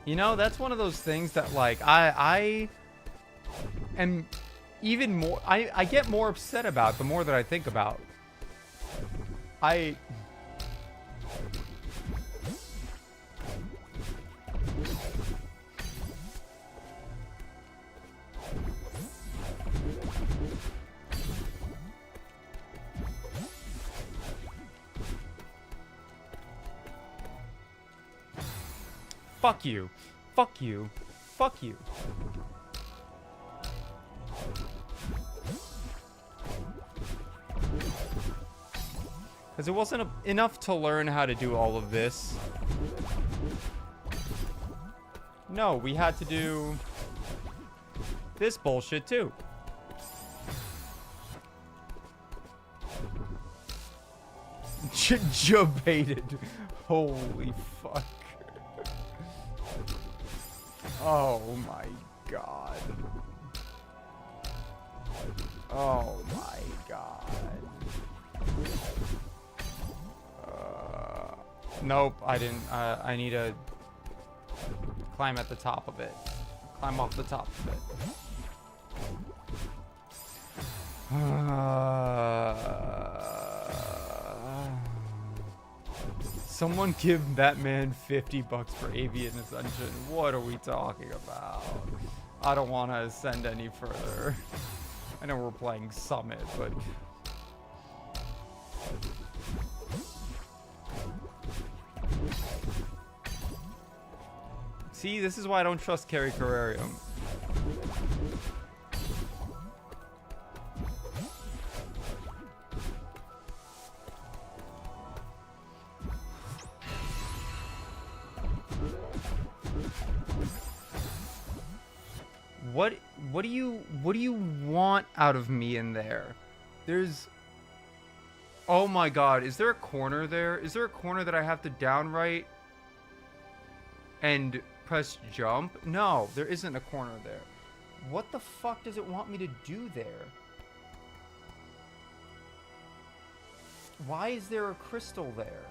You know, that's one of those things that, like, I am even more, I get more upset about the more that I think about. Fuck you. Fuck you. Fuck you. Because it wasn't enough to learn how to do all of this. No, we had to do this bullshit too. Job-A-THON. Holy fuck. Oh my god. Oh my god. Nope, I didn't. I need to climb at the top of it. Climb off the top of it. Someone give that man $50 for Avian Ascension. What are we talking about? I don't want to ascend any further. I know we're playing Summit, but... See, this is why I don't trust Carry Carrarium. What do you want out of me in there? There's... Oh my god, is there a corner there? Is there a corner that I have to downright and press jump? No, there isn't a corner there. What the fuck does it want me to do there? Why is there a crystal there?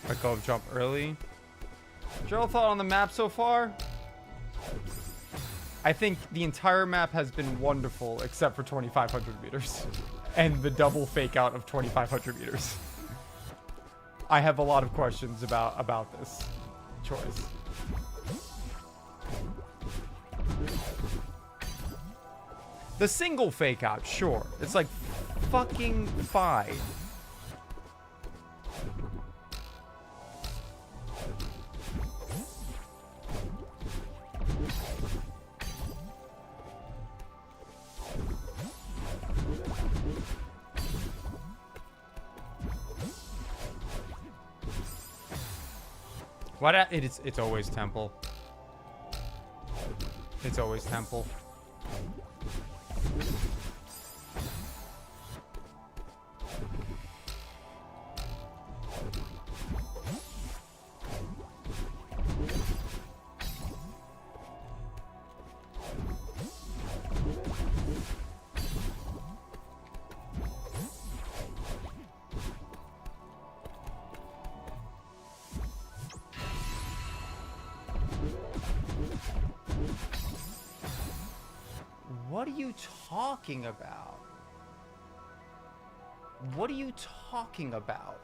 Let go of jump early. General thought on the map so far? I think the entire map has been wonderful except for 2,500 meters. And the double fake out of 2,500 meters. I have a lot of questions about this choice. The single fake out, sure. It's like fucking fine. What? It's always temple. It's always temple. What are you talking about? What are you talking about?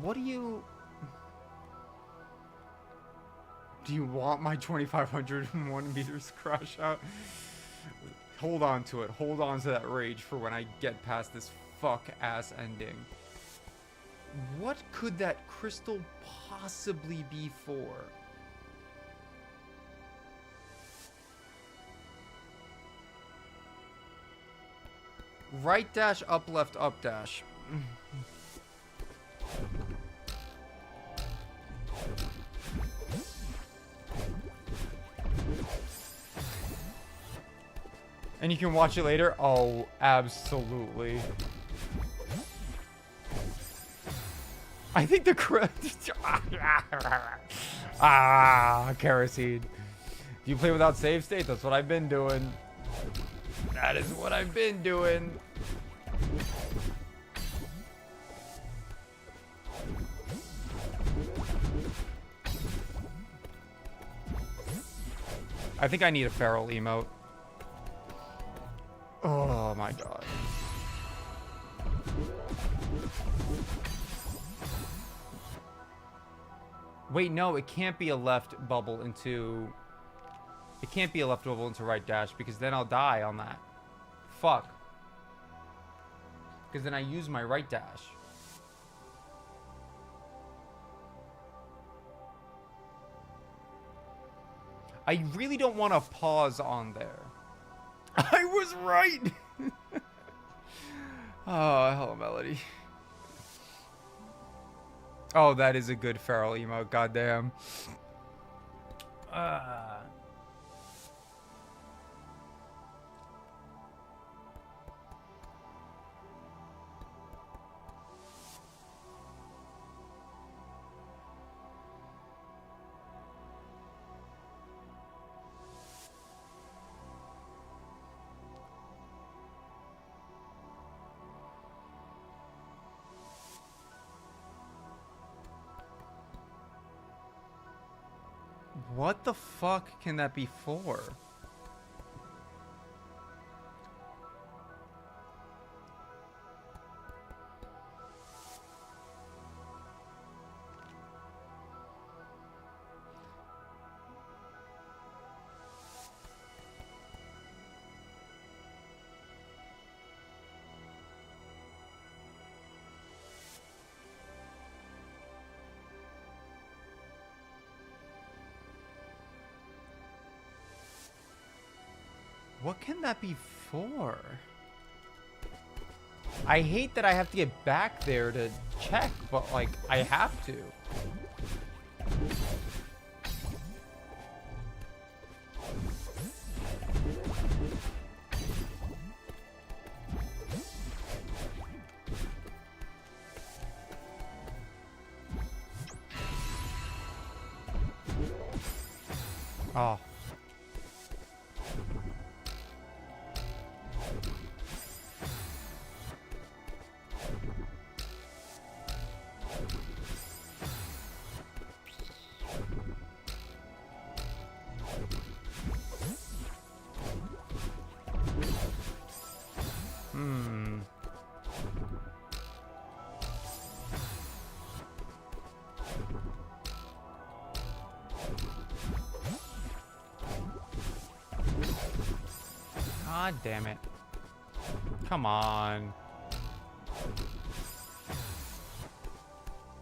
What do you... Do you want my 2,501 meters crash out? Hold on to it. Hold on to that rage for when I get past this fuck-ass ending. What could that crystal possibly be for? Right dash, up left, up dash. And you can watch it later? Oh, absolutely. I think the kerosene. Do you play without save state? That's what I've been doing. That is what I've been doing. I think I need a feral emote. Oh my god. Wait, no, it can't be a left bubble into... It can't be a left bubble into right dash because then I'll die on that. Fuck. Because then I use my right dash. I really don't want to pause on there. I was right! Oh, hello, Melody. Oh, that is a good feral emote, goddamn. What the fuck can that be for? What can that be for? I hate that I have to get back there to check, but like, I have to. Oh. God damn it. Come on.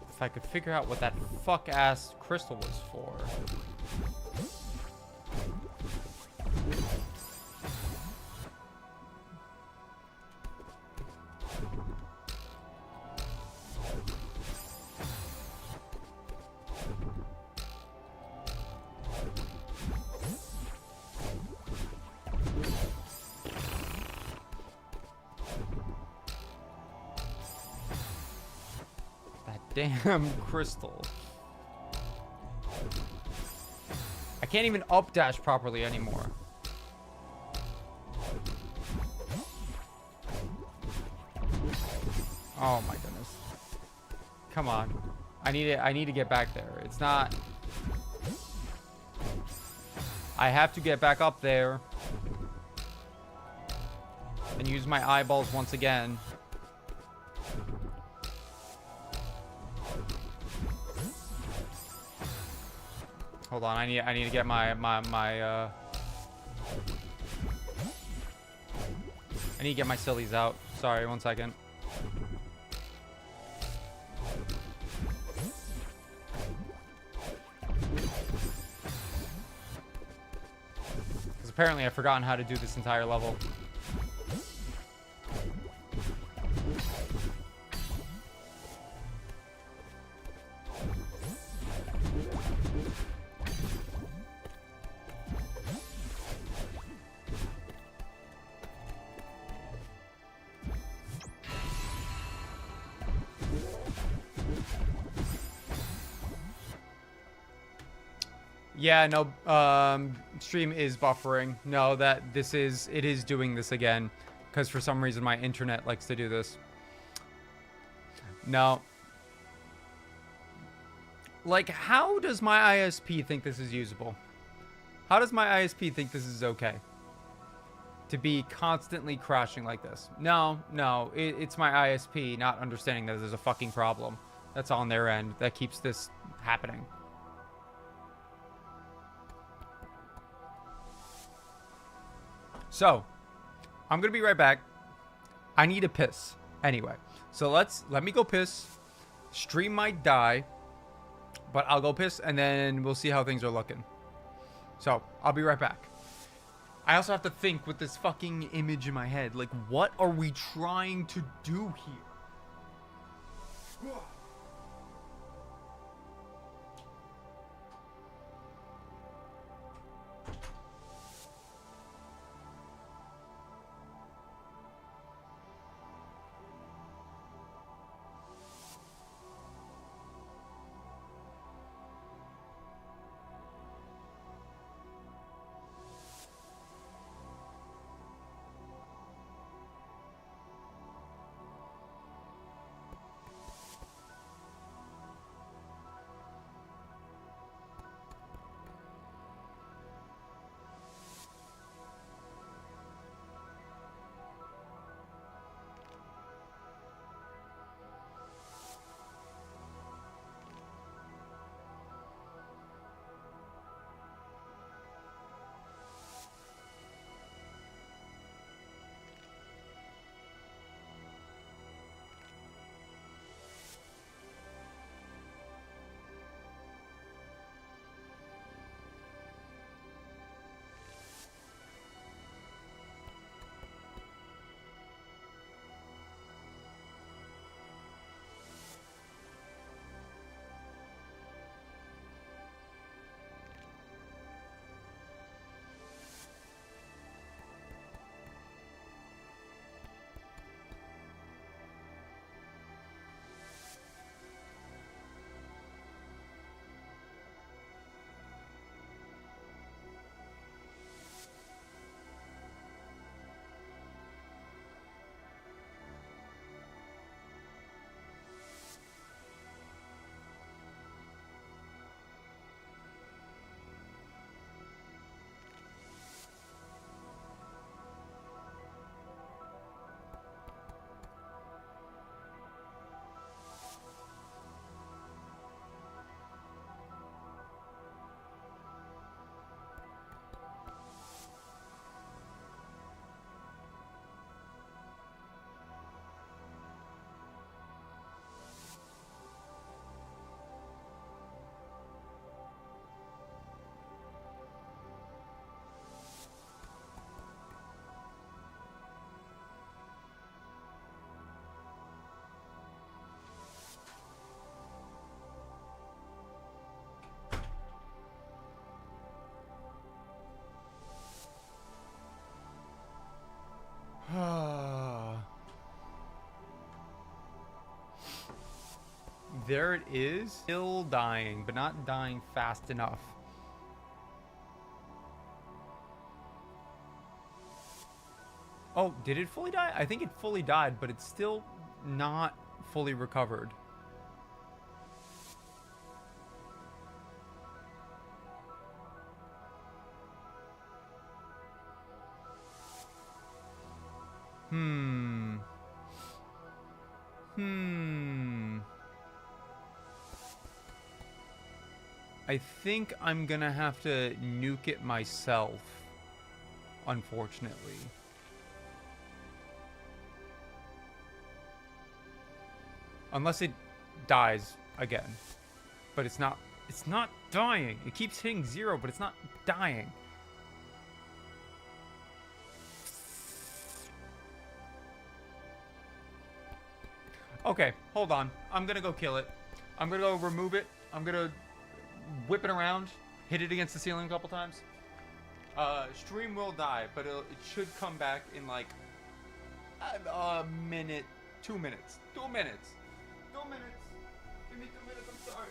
If I could figure out what that fuck-ass crystal was for. Damn crystal. I can't even up dash properly anymore. Oh my goodness. Come on. I need to get back there. It's not... I have to get back up there. and use my eyeballs once again. Hold on, I need to get my I need to get my sillies out. Sorry, 1 second. Because apparently I've forgotten how to do this entire level. Yeah, no, stream is buffering. No, it is doing this again. Because for some reason my internet likes to do this. No. Like, how does my ISP think this is usable? How does my ISP think this is okay? To be constantly crashing like this. No, it's my ISP not understanding that there's a fucking problem that's on their end that keeps this happening. So, I'm gonna be right back. I need to piss anyway. So let me go piss. Stream might die, but I'll go piss and then we'll see how things are looking. So, I'll be right back. I also have to think with this fucking image in my head, like, what are we trying to do here? There it is. Still dying, but not dying fast enough. Oh, did it fully die? I think it fully died, but it's still not fully recovered. Hmm. Hmm. I think I'm gonna have to nuke it myself, unfortunately. Unless it dies again. But it's not dying. It keeps hitting 0, but it's not dying. Okay, hold on. I'm gonna go kill it. I'm gonna go remove it. I'm gonna whip it around, hit it against the ceiling a couple times. Stream will die, but it should come back in like a minute, 2 minutes. 2 minutes. 2 minutes. Give me 2 minutes, I'm sorry.